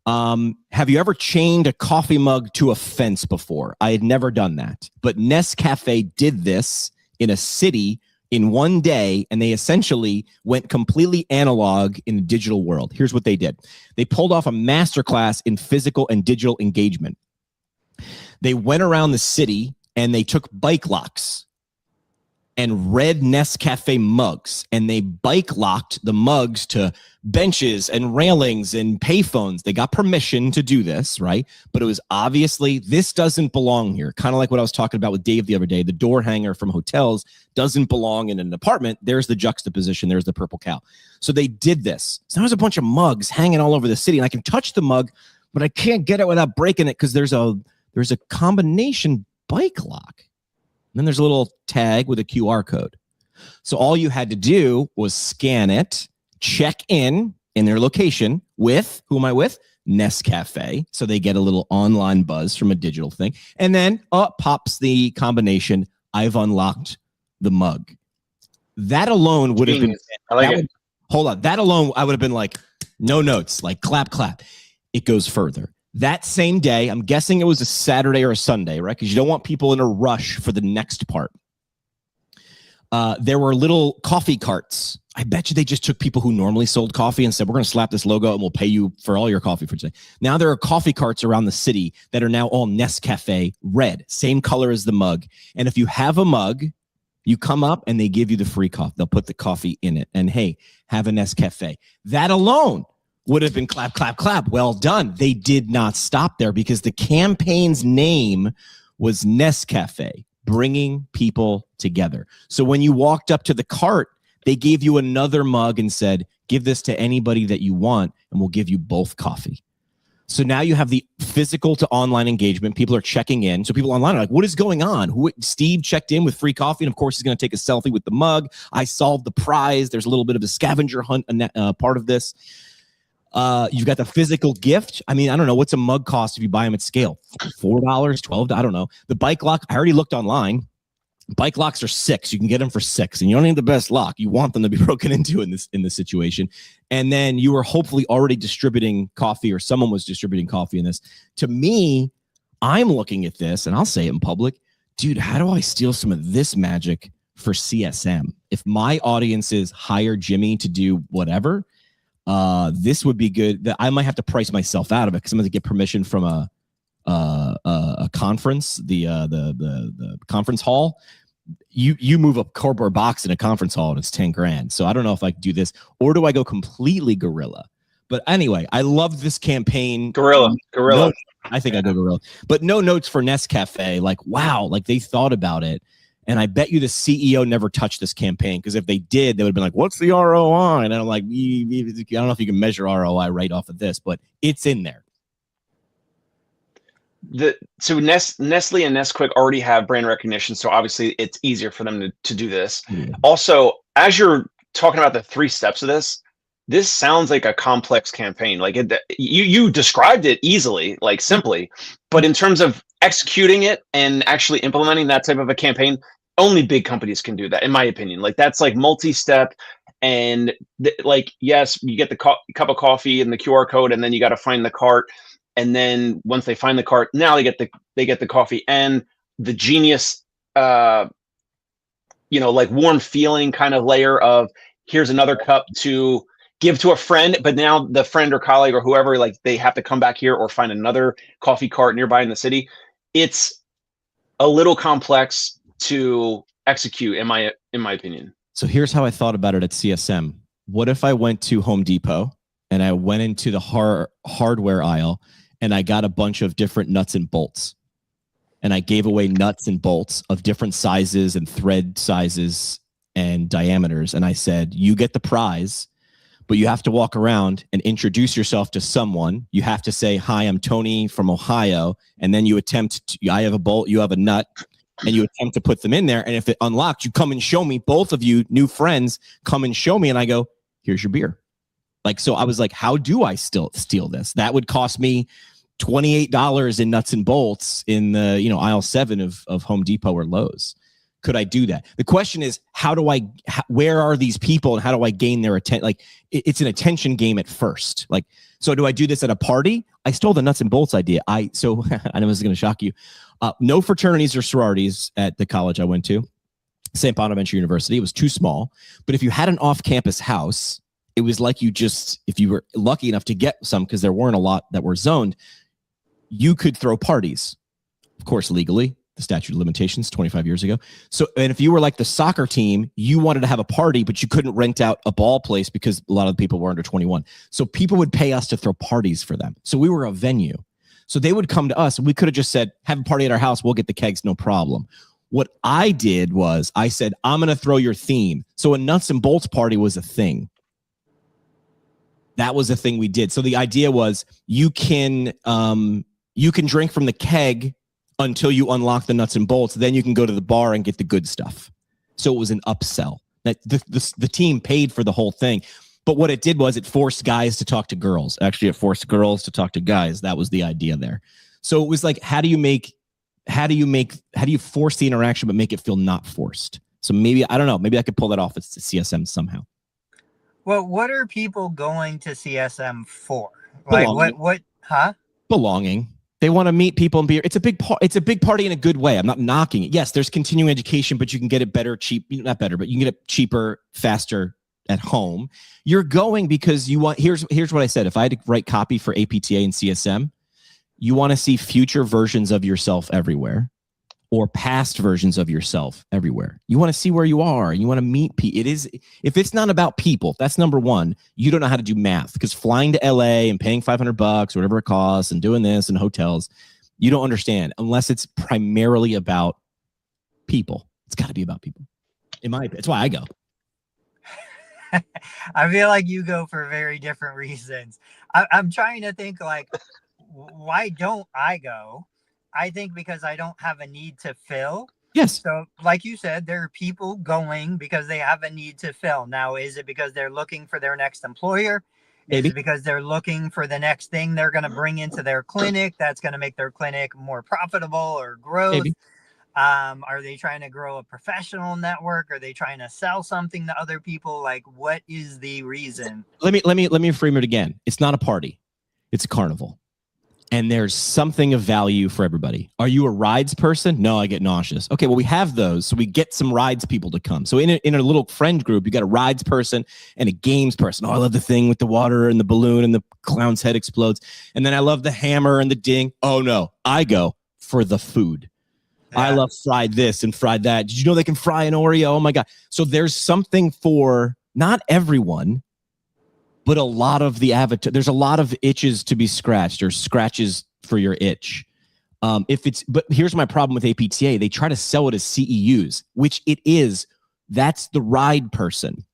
Have you ever chained a coffee mug to a fence before? I had never done that, but Nescafe did this in a city in one day, and they essentially went completely analog in the digital world. Here's what they did. They pulled off a masterclass in physical and digital engagement. They went around the city and they took bike locks and red Nescafe mugs, and they bike locked the mugs to benches and railings and payphones. They got permission to do this, right? But it was obviously, this doesn't belong here. Kind of like what I was talking about with Dave the other day. The door hanger from hotels doesn't belong in an apartment. There's the juxtaposition. There's the purple cow. So they did this. So there's a bunch of mugs hanging all over the city, and I can touch the mug, but I can't get it without breaking it because there's a combination bike lock. And then there's a little tag with a QR code. So all you had to do was scan it, check in their location with, who am I with? Nescafe. So they get a little online buzz from a digital thing. And then pops the combination. I've unlocked the mug. That alone would have been, hold on. That alone, I would have been like, no notes, like clap, clap. It goes further. That same day, I'm guessing it was a Saturday or a Sunday, right? Because you don't want people in a rush for the next part. There were little coffee carts. I bet you they just took people who normally sold coffee and said, we're going to slap this logo and we'll pay you for all your coffee for today. Now there are coffee carts around the city that are now all Nescafe red, same color as the mug. And if you have a mug, you come up and they give you the free coffee. They'll put the coffee in it. And hey, have a Nescafe. That alone would have been clap, clap, clap. Well done. They did not stop there because the campaign's name was Nescafe, bringing people together. So when you walked up to the cart, they gave you another mug and said, give this to anybody that you want, and we'll give you both coffee. So now you have the physical to online engagement. People are checking in. So people online are like, what is going on? Steve checked in with free coffee, and of course he's going to take a selfie with the mug. I solved the prize. There's a little bit of a scavenger hunt part of this. You've got the physical gift. I mean, I don't know what's a mug cost if you buy them at scale. $4, $12. I don't know. The bike lock. I already looked online. Bike locks are $6. You can get them for $6, and you don't need the best lock. You want them to be broken into in this situation. And then you were hopefully already distributing coffee, or someone was distributing coffee in this. To me, I'm looking at this, and I'll say it in public, dude. How do I steal some of this magic for CSM? If my audiences hire Jimmy to do whatever, this would be good. That I might have to price myself out of it because I'm going to get permission from a conference, the conference hall. You move a cardboard box in a conference hall and it's 10 grand. So I don't know if I could do this, or do I go completely guerrilla? But anyway, I love this campaign. Guerrilla. No, I think I go guerrilla, but no notes for Nescafe. Like, wow, like they thought about it. And I bet you the CEO never touched this campaign, because if they did, they would have been like, what's the ROI? And I'm like, I don't know if you can measure ROI right off of this, but it's in there. So Nestle and Nesquik already have brand recognition, so obviously it's easier for them to do this. Yeah. Also, as you're talking about the 3 steps of this sounds like a complex campaign. Like you described it easily, like simply, but in terms of executing it and actually implementing that type of a campaign, only big companies can do that, in my opinion. Like that's like multi-step, and like, yes, you get the cup of coffee and the QR code, and then you got to find the cart. And then once they find the cart, now they get the coffee and the genius, like warm feeling kind of layer of, here's another cup to give to a friend, but now the friend or colleague or whoever, like they have to come back here or find another coffee cart nearby in the city. It's a little complex to execute, in my opinion. So here's how I thought about it at CSM. What if I went to Home Depot and I went into the hardware aisle and I got a bunch of different nuts and bolts, and I gave away nuts and bolts of different sizes and thread sizes and diameters. And I said, you get the prize, but you have to walk around and introduce yourself to someone. You have to say, hi, I'm Tony from Ohio. And then you I have a bolt, you have a nut, and you attempt to put them in there. And if it unlocked, you come and show me, both of you new friends come and show me. And I go, here's your beer. Like, so I was like, how do I still steal this? That would cost me $28 in nuts and bolts in the, aisle 7 of Home Depot or Lowe's. Could I do that? The question is, where are these people and how do I gain their attention? Like, it's an attention game at first. Like, so do I do this at a party? I stole the nuts and bolts idea. I know this is going to shock you. No fraternities or sororities at the college I went to, St. Bonaventure University. It was too small. But if you had an off-campus house, it was like if you were lucky enough to get some, because there weren't a lot that were zoned, you could throw parties, of course, legally. The statute of limitations 25 years ago. So, and if you were like the soccer team, you wanted to have a party, but you couldn't rent out a ball place because a lot of the people were under 21. So people would pay us to throw parties for them. So we were a venue. So they would come to us, and we could have just said, have a party at our house. We'll get the kegs, no problem. What I did was I said, I'm going to throw your theme. So a nuts and bolts party was a thing. That was a thing we did. So the idea was you can drink from the keg until you unlock the nuts and bolts. Then you can go to the bar and get the good stuff. So it was an upsell. That the team paid for the whole thing. But what it did was it forced guys to talk to girls. Actually, it forced girls to talk to guys. That was the idea there. So it was like, how do you force the interaction but make it feel not forced? So maybe, I don't know, maybe I could pull that off at CSM somehow. Well, what are people going to CSM for? Belonging. Like huh? Belonging. They want to meet people and be. It's a big party in a good way. I'm not knocking it. Yes, there's continuing education, but you can get it better, not better, but you can get it cheaper, faster at home. You're going because you want. Here's what I said. If I had to write copy for APTA and CSM, you want to see future versions of yourself everywhere, or past versions of yourself everywhere. You want to see where you are, and you want to meet people. If it's not about people, that's number one. You don't know how to do math, because flying to LA and paying $500 or whatever it costs and doing this and hotels, you don't understand unless it's primarily about people. It's got to be about people. That's why I go. I feel like you go for very different reasons. I'm trying to think, like, why don't I go? I think because I don't have a need to fill. Yes. So like you said, there are people going because they have a need to fill. Now, is it because they're looking for their next employer? Is Maybe. it because they're looking for the next thing they're going to bring into their clinic that's going to make their clinic more profitable or growth? Maybe. Are they trying to grow a professional network? Are they trying to sell something to other people? Like, what is the reason? Let me frame it again. It's not a party. It's a carnival. And there's something of value for everybody. Are you a rides person? No, I get nauseous. Okay, well, we have those. So we get some rides people to come. So in a little friend group, you got a rides person and a games person. Oh, I love the thing with the water and the balloon and the clown's head explodes. And then I love the hammer and the ding. Oh, no, I go for the food. Yeah. I love fried this and fried that. Did you know they can fry an Oreo? Oh, my God. So there's something for not everyone, but a lot of the avatar, there's a lot of itches to be scratched or scratches for your itch. But here's my problem with APTA. They try to sell it as CEUs, which it is. That's the ride person.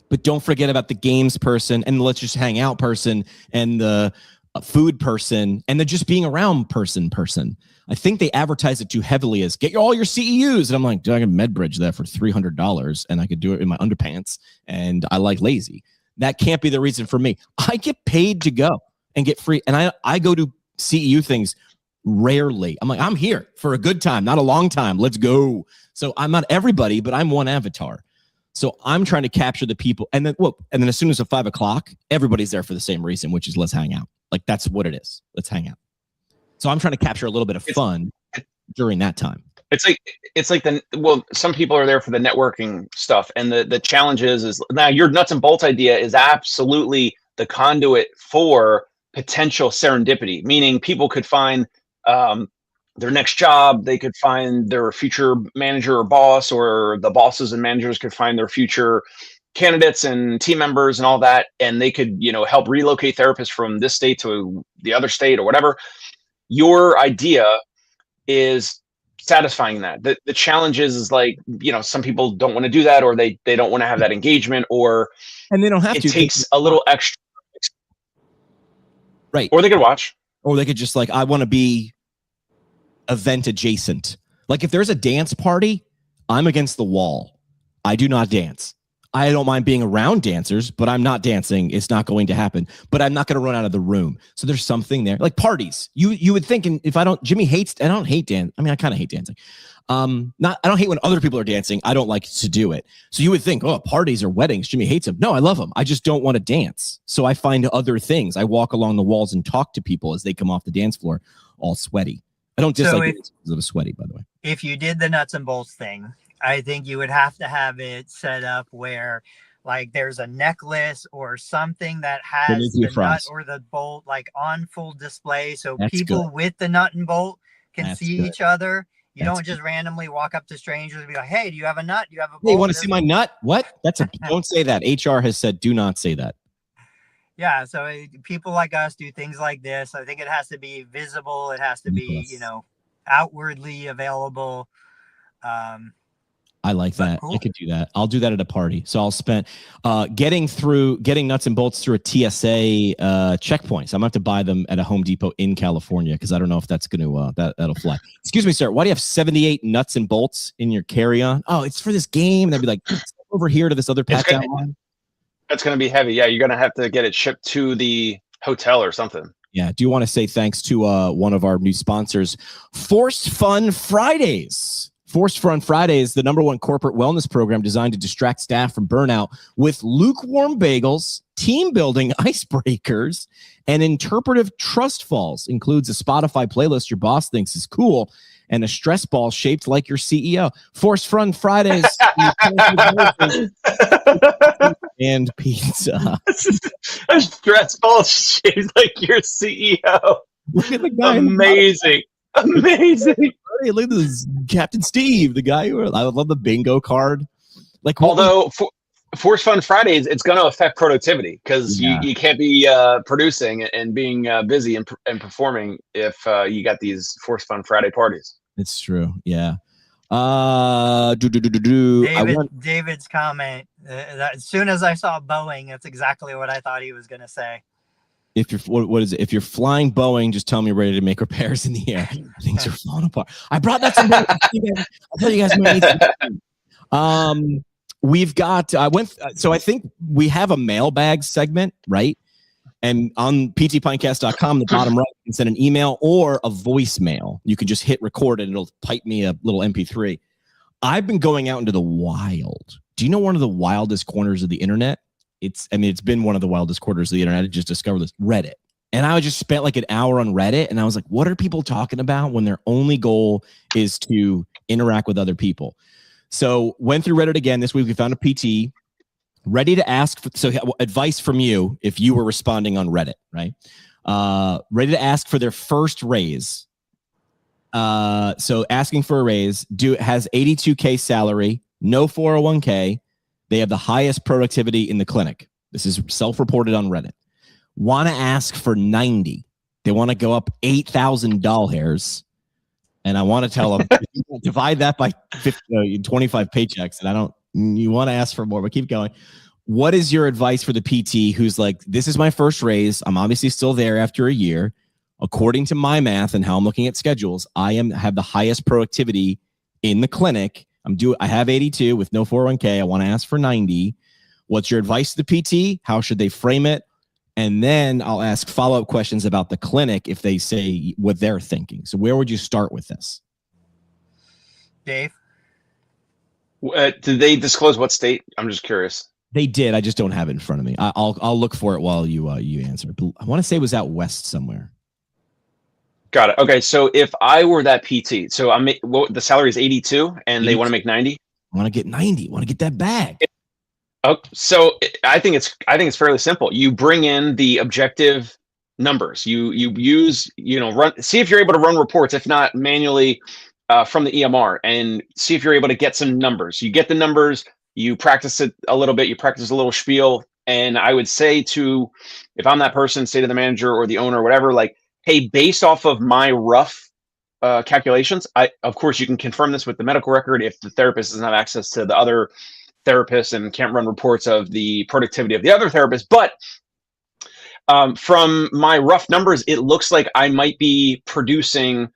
But don't forget about the games person and the let's just hang out person and the food person and the just being around person. I think they advertise it too heavily as get all your CEUs. And I'm like, dude, I can MedBridge that for $300 and I could do it in my underpants and I like lazy. That can't be the reason for me. I get paid to go and get free. And I go to CEU things rarely. I'm like, I'm here for a good time, not a long time. Let's go. So I'm not everybody, but I'm one avatar. So I'm trying to capture the people. And then as soon as it's 5 o'clock, everybody's there for the same reason, which is let's hang out. Like that's what it is. Let's hang out. So I'm trying to capture a little bit of fun during that time. It's like some people are there for the networking stuff, and the challenge is now your nuts and bolts idea is absolutely the conduit for potential serendipity, meaning people could find their next job, they could find their future manager or boss, or the bosses and managers could find their future candidates and team members and all that, and they could help relocate therapists from this state to the other state or whatever. Your idea is satisfying that. The challenge is like, some people don't want to do that, or they don't want to have that engagement, and they don't have to. It takes a little extra. Right. Or they could watch. Or they could just like, I want to be event adjacent. Like if there's a dance party, I'm against the wall. I do not dance. I don't mind being around dancers, but I'm not dancing. It's not going to happen. But I'm not going to run out of the room. So there's something there. Like parties. You would think, and if I don't hate dance. I mean, I kind of hate dancing. I don't hate when other people are dancing. I don't like to do it. So you would think, oh, parties or weddings, Jimmy hates them. No, I love them. I just don't want to dance. So I find other things. I walk along the walls and talk to people as they come off the dance floor, all sweaty. I don't dislike it because of sweaty, by the way. If you did the nuts and bolts thing, I think you would have to have it set up where like there's a necklace or something that has the nut or the bolt like on full display. So people with the nut and bolt can see each other. You don't just randomly walk up to strangers and be like, hey, do you have a nut? Do you have a bolt? Hey, you want to see my nut? What? Don't say that. HR has said, do not say that. Yeah. So people like us do things like this. I think it has to be visible. It has to be, outwardly available. I like that. Cool. I could do that. I'll do that at a party. So I'll spend getting nuts and bolts through a TSA checkpoint. So I'm going to have to buy them at a Home Depot in California because I don't know if that's going to that'll fly. Excuse me, sir. Why do you have 78 nuts and bolts in your carry-on? Oh, it's for this game. And they'd be like, over here to this other patch out line. That's going to be heavy. Yeah, you're going to have to get it shipped to the hotel or something. Yeah. Do you want to say thanks to one of our new sponsors, Forced Fun Fridays? Forced Fun Fridays, the #1 corporate wellness program designed to distract staff from burnout with lukewarm bagels, team building icebreakers, and interpretive trust falls. Includes a Spotify playlist your boss thinks is cool and a stress ball shaped like your CEO. Forced Fun Fridays and pizza. A stress ball shaped like your CEO. Look at the guy. Amazing. Amazing. Hey, look at this Captain Steve, the guy who I love the bingo card. Like, although Force Fun Fridays, it's going to affect productivity because you can't be producing and being busy and performing if you got these Force Fun Friday parties. It's true. Yeah. David's comment. As soon as I saw Boeing, that's exactly what I thought he was going to say. If you're what is it? If you're flying Boeing, just tell me ready to make repairs in the air. Things are falling apart. I brought that. I'll tell you guys. We've got. So I think we have a mailbag segment, right? And on ptpintcast.com, the bottom right, you can send an email or a voicemail. You can just hit record and it'll pipe me a little MP3. I've been going out into the wild. Do you know one of the wildest corners of the internet? It's been one of the wildest corners of the internet. I just discovered this, Reddit. And I just spent like an hour on Reddit and I was like, what are people talking about when their only goal is to interact with other people? So went through Reddit again. This week we found a PT ready to ask for, so advice from you if you were responding on Reddit, right? Ready to ask for their first raise. So asking for a raise, has 82K salary, no 401k. They have the highest productivity in the clinic. This is self-reported on Reddit. Want to ask for 90. They want to go up $8,000. And I want to tell them, divide that by 25 paychecks. And you want to ask for more, but keep going. What is your advice for the PT who's like, this is my first raise. I'm obviously still there after a year. According to my math and how I'm looking at schedules, I have the highest productivity in the clinic. I have 82 with no 401k. I want to ask for 90. What's your advice to the PT? How should they frame it? And then I'll ask follow-up questions about the clinic if they say what they're thinking. So where would you start with this? Dave? Did they disclose what state? I'm just curious. They did. I just don't have it in front of me. I'll look for it while you answer. I want to say it was out west somewhere. Got it. Okay, so if I were that PT, so the salary is 82, and they want to make 90. I want to get 90. Want to get that bag. Oh, so I think it's fairly simple. You bring in the objective numbers. You use see if you're able to run reports, if not manually from the EMR, and see if you're able to get some numbers. You get the numbers. You practice it a little bit. You practice a little spiel, and I would say if I'm that person, say to the manager or the owner or whatever, like, hey, based off of my rough calculations, of course you can confirm this with the medical record if the therapist doesn't have access to the other therapist and can't run reports of the productivity of the other therapist. But from my rough numbers, it looks like I might be producing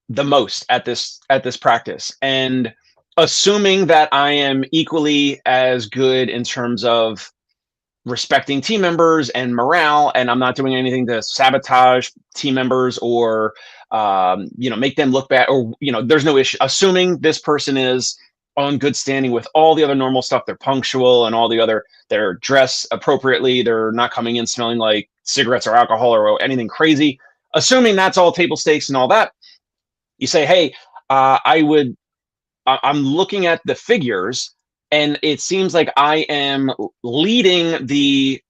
the most at this practice. And assuming that I am equally as good in terms of respecting team members and morale, and I'm not doing anything to sabotage team members or make them look bad, or there's no issue. Assuming this person is on good standing with all the other normal stuff, they're punctual and all the other, they're dressed appropriately, they're not coming in smelling like cigarettes or alcohol or anything crazy. Assuming that's all table stakes and all that, you say, hey, I'm looking at the figures, and it seems like I am leading the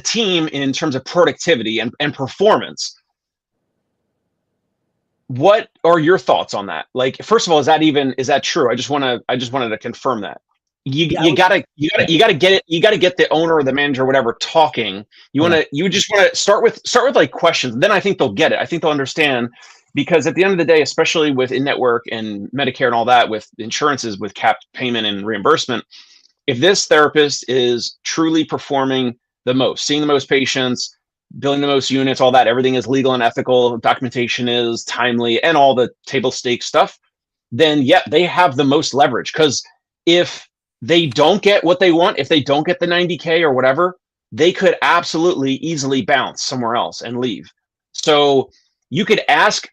team in terms of productivity and performance. What are your thoughts on that? Like, first of all, is that true? I just wanted to confirm that. You gotta get it. You gotta get the owner or the manager or whatever talking. You just want to start with like questions. Then I think they'll get it. I think they'll understand, because at the end of the day, especially with in-network and Medicare and all that, with insurances, with capped payment and reimbursement, if this therapist is truly performing the most, seeing the most patients, billing the most units, all that, everything is legal and ethical, documentation is timely, and all the table stakes stuff, then yeah, they have the most leverage. Because if they don't get what they want, if they don't get the 90K or whatever, they could absolutely easily bounce somewhere else and leave. So you could ask,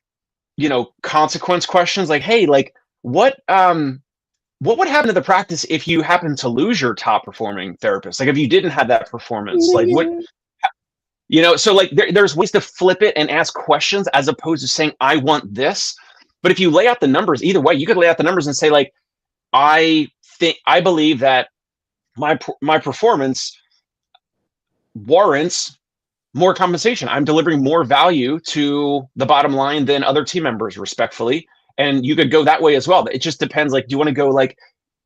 consequence questions like, hey, like what would happen to the practice if you happen to lose your top performing therapist? Like if you didn't have that performance, like what, so like there's ways to flip it and ask questions as opposed to saying, I want this. But if you lay out the numbers, either way, you could lay out the numbers and say, like, I believe that my performance warrants more compensation. I'm delivering more value to the bottom line than other team members, respectfully. And you could go that way as well. It just depends. Like, do you want to go like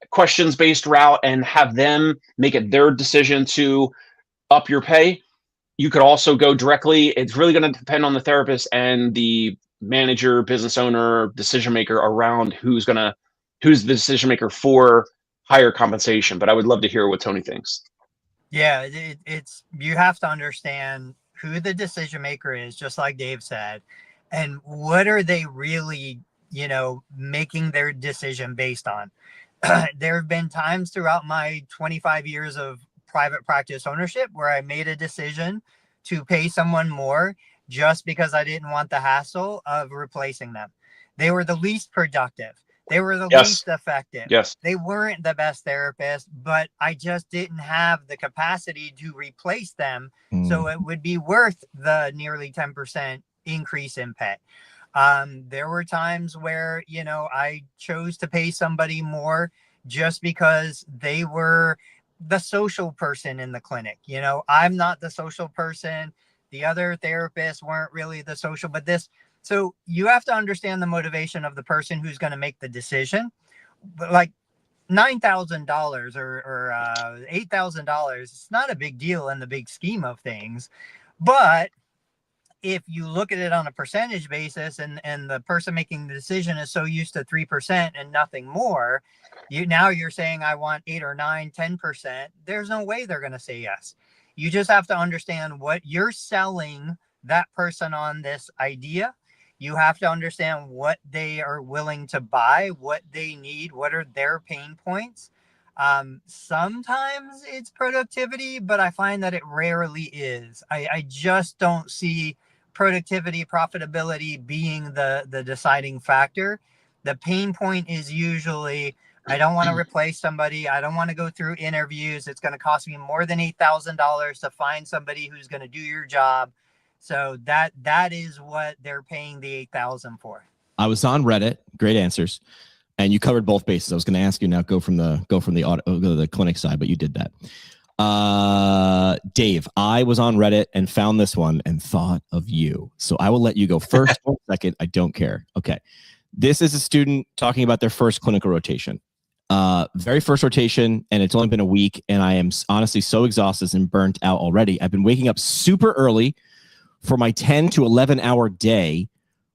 questions based route and have them make it their decision to up your pay? You could also go directly. It's really going to depend on the therapist and the manager, business owner, decision maker around who's the decision maker for higher compensation. But I would love to hear what Tony thinks. Yeah, it's you have to understand who the decision maker is, just like Dave said, and what are they really, making their decision based on. There have been times throughout my 25 years of private practice ownership where I made a decision to pay someone more just because I didn't want the hassle of replacing them. They were the least productive. They were the least effective. Yes. They weren't the best therapists, but I just didn't have the capacity to replace them. So it would be worth the nearly 10% increase in pay. There were times where, you know, I chose to pay somebody more just because they were the social person in the clinic. You know, I'm not the social person. The other therapists weren't really the social, but this. So you have to understand the motivation of the person who's going to make the decision. Like $9,000 or $8,000, it's not a big deal in the big scheme of things. But if you look at it on a percentage basis and the person making the decision is so used to 3% and nothing more, you're saying I want 8 or 9, 10%. There's no way they're going to say yes. You just have to understand what you're selling that person on this idea. You have to understand what they are willing to buy, what they need, what are their pain points. Sometimes it's productivity, but I find that it rarely is. I just don't see productivity, profitability being the deciding factor. The pain point is usually, I don't want to replace somebody. I don't want to go through interviews. It's going to cost me more than $8,000 to find somebody who's going to do your job. So that is what they're paying the $8,000 for. I was on Reddit. Great answers, and you covered both bases. I was going to ask you now go from the go to the clinic side, but you did that. Dave, I was on Reddit and found this one and thought of you. So I will let you go first. 1 second. I don't care. Okay, this is a student talking about their first clinical rotation. Very first rotation, and it's only been a week, and I am honestly so exhausted and burnt out already. I've been waking up super early for my 10 to 11 hour day,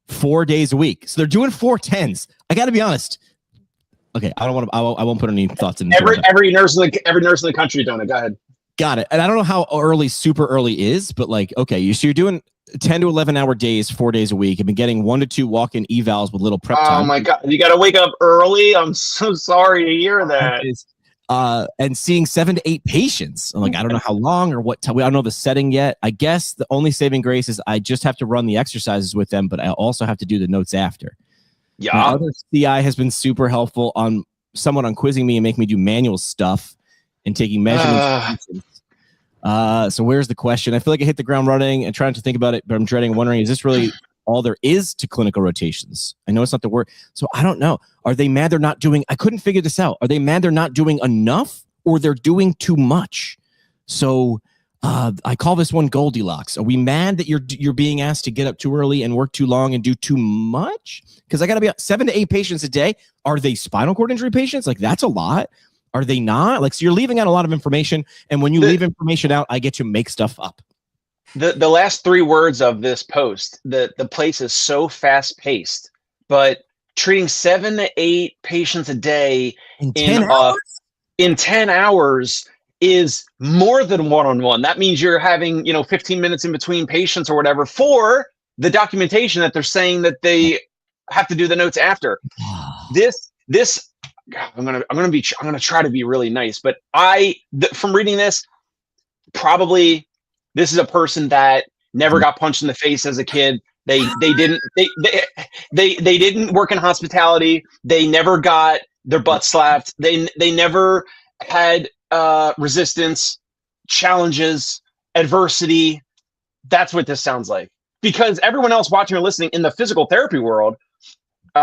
4 days a week. So they're doing 4 10s. I got to be honest. Okay, I won't put any thoughts in. Every nurse in the country doing it. Go ahead. Got it. And I don't know how early super early is, but like, okay, you're doing 10 to 11 hour days, 4 days a week. I've been getting 1 to 2 walk-in evals with little prep time. Oh my God, you got to wake up early. I'm so sorry to hear that. And seeing 7 to 8 patients. I'm like, I don't know how long or what. I don't know the setting yet. I guess the only saving grace is I just have to run the exercises with them, but I also have to do the notes after. Yeah. My other CI has been super helpful on quizzing me and making me do manual stuff and taking measurements. So where's the question? I feel like I hit the ground running and trying to think about it, but I'm wondering, is this really all there is to clinical rotations? I know it's not the word. So I don't know. Are they mad they're not doing? I couldn't figure this out. Are they mad they're not doing enough or they're doing too much? So I call this one Goldilocks. Are we mad that you're being asked to get up too early and work too long and do too much? Because I got to be 7 to 8 patients a day. Are they spinal cord injury patients? Like, that's a lot. Are they not? Like, so you're leaving out a lot of information. And when you leave information out, I get to make stuff up. The last 3 words of this post, the place is so fast paced, but treating 7 to 8 patients a day in 10 hours is more than one-on-one. That means you're having, 15 minutes in between patients or whatever for the documentation that they're saying that they have to do the notes after. I'm gonna try to be really nice, but from reading this, probably this is a person that never got punched in the face as a kid. They didn't work in hospitality. They never got their butt slapped. They never had resistance, challenges, adversity. That's what this sounds like. Because everyone else watching or listening in the physical therapy world, in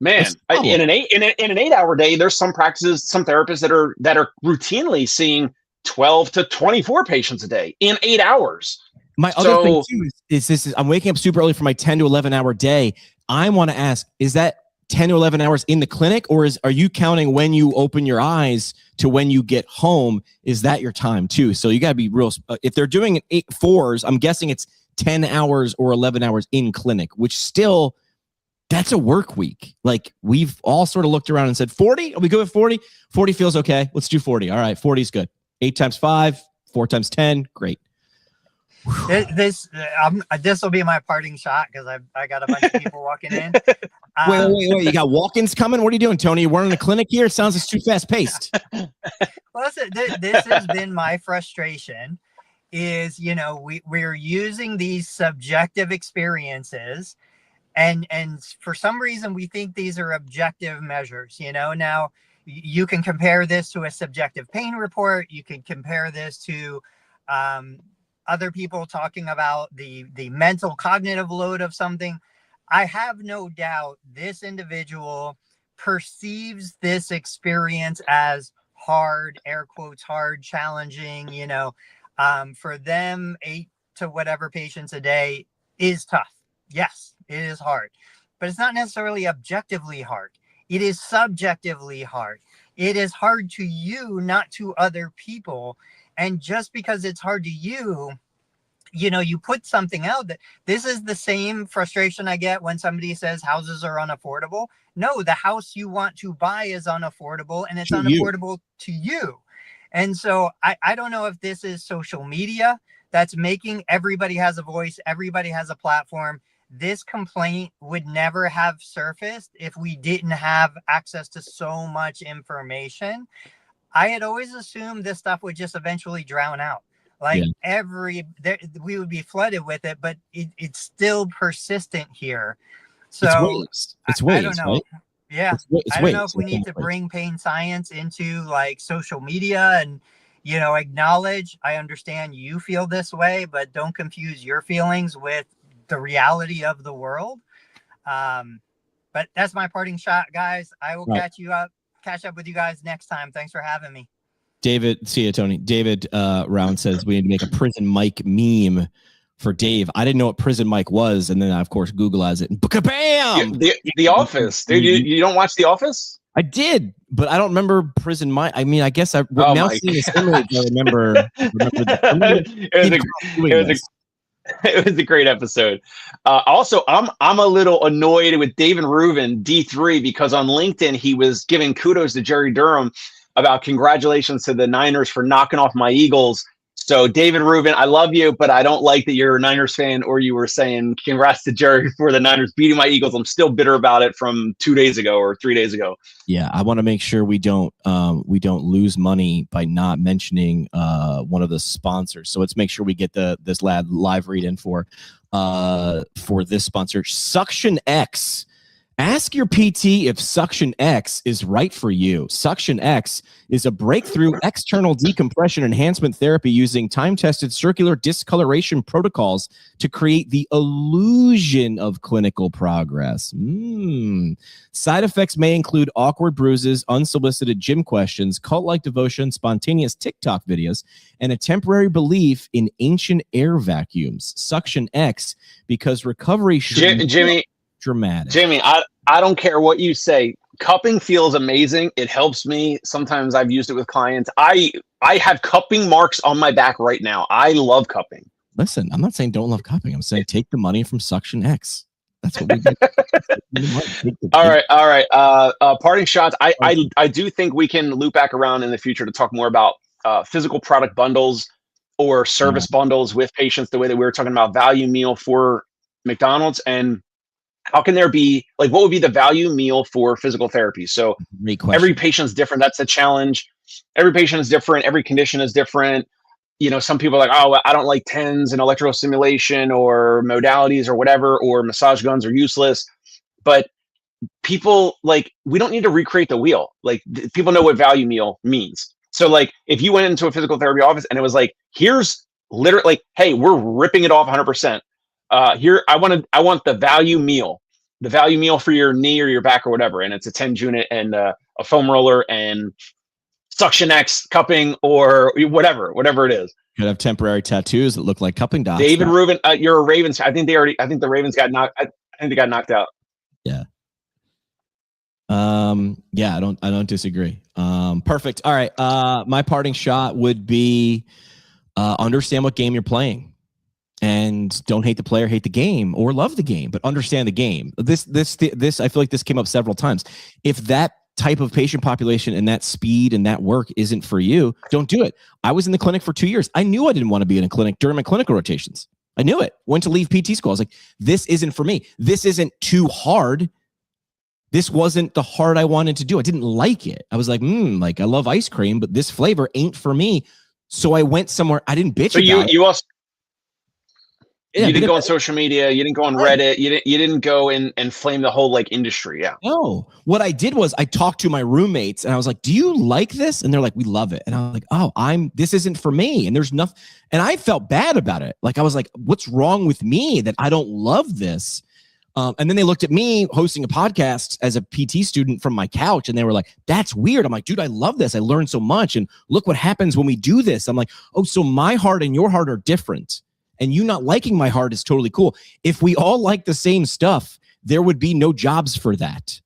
an 8 hour day, there's some practices, some therapists that are routinely seeing 12 to 24 patients a day in 8 hours. My other thing too is I'm waking up super early for my 10 to 11 hour day. I want to ask, is that 10 to 11 hours in the clinic, or are you counting when you open your eyes to when you get home? Is that your time too? So you got to be real. If they're doing 8 4s, I'm guessing it's 10 hours or 11 hours in clinic, which still, that's a work week. Like, we've all sort of looked around and said, 40? Are we good with 40? 40 feels okay. Let's do 40. All right, 40 is good. 8 times 5, 4 times 10. Great. This will be my parting shot because I got a bunch of people walking in. Wait. You got walk-ins coming? What are you doing, Tony? We're in a clinic here? It sounds like it's too fast-paced. Well, listen, this has been my frustration is, you know, we're using these subjective experiences, and for some reason we think these are objective measures. You know, now you can compare this to a subjective pain report. You can compare this to other people talking about the mental cognitive load of something. I have no doubt this individual perceives this experience as hard, air quotes, hard, challenging. You know, for them, 8 to whatever patients a day is tough. Yes, it is hard, but it's not necessarily objectively hard. It is subjectively hard. It is hard to you, not to other people. And just because it's hard to you, you know, you put something out that this is the same frustration I get when somebody says houses are unaffordable. No, the house you want to buy is unaffordable, and it's unaffordable to you. And so I don't know if this is social media that's making everybody has a voice, everybody has a platform. This complaint would never have surfaced if we didn't have access to so much information. I had always assumed this stuff would just eventually drown out. Like we would be flooded with it, but it's still persistent here. So it's waves, I don't know. Right? Yeah. I don't know if we need to bring pain science into like social media and, you know, acknowledge, I understand you feel this way, but don't confuse your feelings with the reality of the world. But that's my parting shot, guys. I will catch up with you guys next time. Thanks for having me. David, see you, Tony. David Round says we need to make a Prison Mike meme for Dave. I didn't know what Prison Mike was, and then I, of course, Googleized it. And bam! The Office. Dude, you don't watch The Office? I but I don't remember Prison Mike. I mean, I guess I now seeing this image, I remember it was a great episode. Also, I'm a little annoyed with David Rubin, D3, because on LinkedIn he was giving kudos to Jerry Durham about congratulations to the Niners for knocking off my Eagles. So David Rubin, I love you, but I don't like that you're a Niners fan, or you were saying congrats to Jerry for the Niners beating my Eagles. I'm still bitter about it from 2 days ago or 3 days ago. Yeah, I want to make sure we don't lose money by not mentioning one of the sponsors. So let's make sure we get this live read in for this sponsor, Suction X. Ask your PT if Suction X is right for you. Suction X is a breakthrough external decompression enhancement therapy using time-tested circular discoloration protocols to create the illusion of clinical progress. Side effects may include awkward bruises, unsolicited gym questions, cult-like devotion, spontaneous TikTok videos, and a temporary belief in ancient air vacuums. Suction X, because recovery should Jimmy. Dramatic. Jamie, I don't care what you say. Cupping feels amazing. It helps me. Sometimes I've used it with clients. I have cupping marks on my back right now. I love cupping. Listen, I'm not saying don't love cupping. I'm saying take the money from Suction X. That's what we do. All right. Parting shots. I do think we can loop back around in the future to talk more about physical product bundles or service bundles with patients, the way that we were talking about value meal for McDonald's, and how can there be, like, what would be the value meal for physical therapy? So every patient's different. That's a challenge. Every patient is different. Every condition is different. You know, some people are like, oh, I don't like TENS and electrical stimulation or modalities or whatever, or massage guns are useless. But people, like, we don't need to recreate the wheel. Like, people know what value meal means. So, like, if you went into a physical therapy office and it was like, here's literally, like, hey, we're ripping it off 100%. Here, I want the value meal for your knee or your back or whatever, and it's a TENS unit and a foam roller and Suction X cupping or whatever it is. Could have temporary tattoos that look like cupping dots. David Rubin, you're a Ravens. I think the Ravens got knocked. I think they got knocked out. Yeah. Yeah, I don't disagree. Perfect. All right. My parting shot would be understand what game you're playing. And don't hate the player, hate the game, or love the game, but understand the game. This, I feel like this came up several times. If that type of patient population and that speed and that work isn't for you, don't do it. I was in the clinic for 2 years. I knew I didn't want to be in a clinic during my clinical rotations. I knew it. Went to leave PT school. I was like, this isn't for me. This isn't too hard. This wasn't the hard I wanted to do. I didn't like it. I was like, like, I love ice cream, but this flavor ain't for me. So I went somewhere. I didn't bitch So about it. you also Yeah, you didn't go on social media, you didn't go on Reddit, you didn't go and flame the whole like industry. Yeah. No, what I did was I talked to my roommates and I was like, "Do you like this?" And they're like, "We love it." And I was like, "Oh, this isn't for me." And there's nothing, and I felt bad about it. Like I was like, "What's wrong with me that I don't love this?" And then they looked at me hosting a podcast as a PT student from my couch, and they were like, "That's weird." I'm like, "Dude, I love this. I learned so much, and look what happens when we do this." I'm like, "Oh, so my heart and your heart are different, and you not liking my heart is totally cool. If we all like the same stuff, there would be no jobs for that."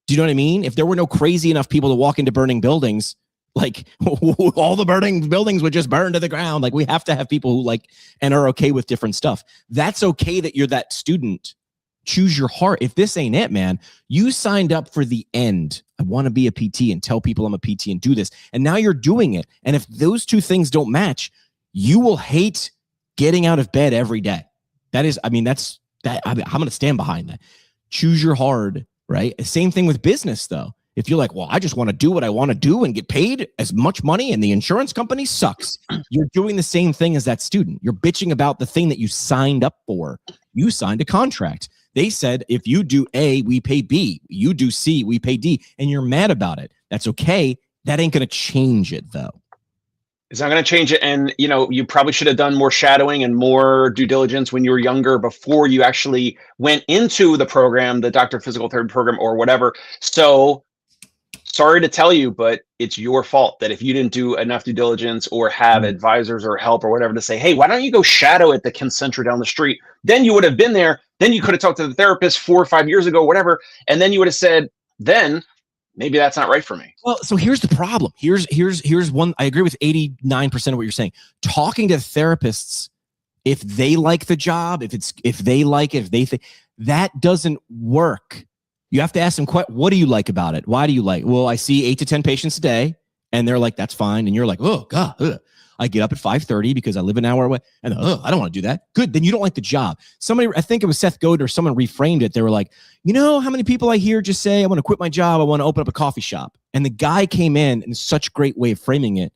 Do you know what I mean? If there were no crazy enough people to walk into burning buildings, like all the burning buildings would just burn to the ground. Like we have to have people who like and are okay with different stuff. That's okay that you're that student. Choose your heart. If this ain't it, man, you signed up for the end. I want to be a PT and tell people I'm a PT and do this. And now you're doing it. And if those two things don't match, you will hate getting out of bed every day. That is, I mean, that's that. I'm going to stand behind that. Choose your hard, right? Same thing with business, though. If you're like, well, I just want to do what I want to do and get paid as much money and the insurance company sucks, you're doing the same thing as that student. You're bitching about the thing that you signed up for. You signed a contract. They said, if you do A, we pay B. You do C, we pay D. And you're mad about it. That's okay. That ain't going to change it, though. It's not going to change it. And, you know, you probably should have done more shadowing and more due diligence when you were younger before you actually went into the program, the Doctor of Physical Therapy program or whatever. So sorry to tell you, but it's your fault that if you didn't do enough due diligence or have advisors or help or whatever to say, hey, why don't you go shadow at the Concentra down the street? Then you would have been there. Then you could have talked to the therapist 4 or 5 years ago, whatever. And then you would have said, then maybe that's not right for me. Well, so here's the problem. Here's one. I agree with 89% of what you're saying. Talking to therapists, if they like the job, if they like it, if they think that doesn't work. You have to ask them, what do you like about it? Why do you like? Well, I see 8 to 10 patients a day, and they're like, that's fine. And you're like, oh God, ugh. I get up at 5:30 because I live an hour away, and I don't want to do that. Good, then you don't like the job. Somebody, I think it was Seth Godin or someone reframed it. They were like, you know how many people I hear just say, I want to quit my job, I want to open up a coffee shop. And the guy came in such a great way of framing it.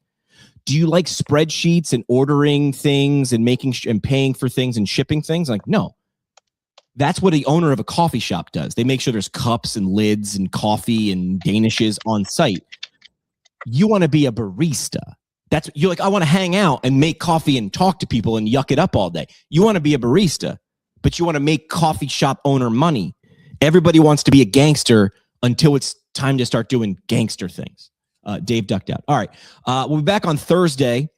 Do you like spreadsheets and ordering things and making and paying for things and shipping things? Like, no. That's what the owner of a coffee shop does. They make sure there's cups and lids and coffee and danishes on site. You want to be a barista. You're like, I want to hang out and make coffee and talk to people and yuck it up all day. You want to be a barista, but you want to make coffee shop owner money. Everybody wants to be a gangster until it's time to start doing gangster things. Dave ducked out. All right. We'll be back on Thursday.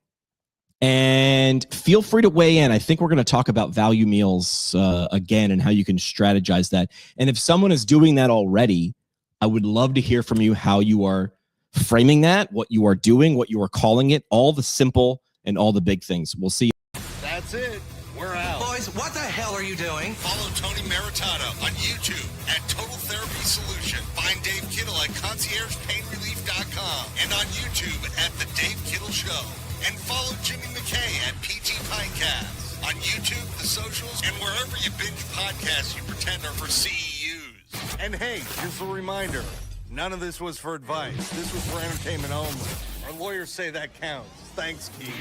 And feel free to weigh in. I think we're going to talk about value meals again and how you can strategize that. And if someone is doing that already, I would love to hear from you how you are framing that, what you are doing, what you are calling it, all the simple and all the big things. We'll see you. That's it. We're out. Boys, what the hell are you doing? Follow Tony Maritano on YouTube at Total Therapy Solution. Find Dave Kittle at ConciergePainRelief.com and on YouTube at The Dave Kittle Show. And follow Jimmy McKay at PT Pinecast on YouTube, the socials, and wherever you binge podcasts you pretend are for CEUs. And hey, just a reminder, none of this was for advice. This was for entertainment only. Our lawyers say that counts. Thanks, Keith.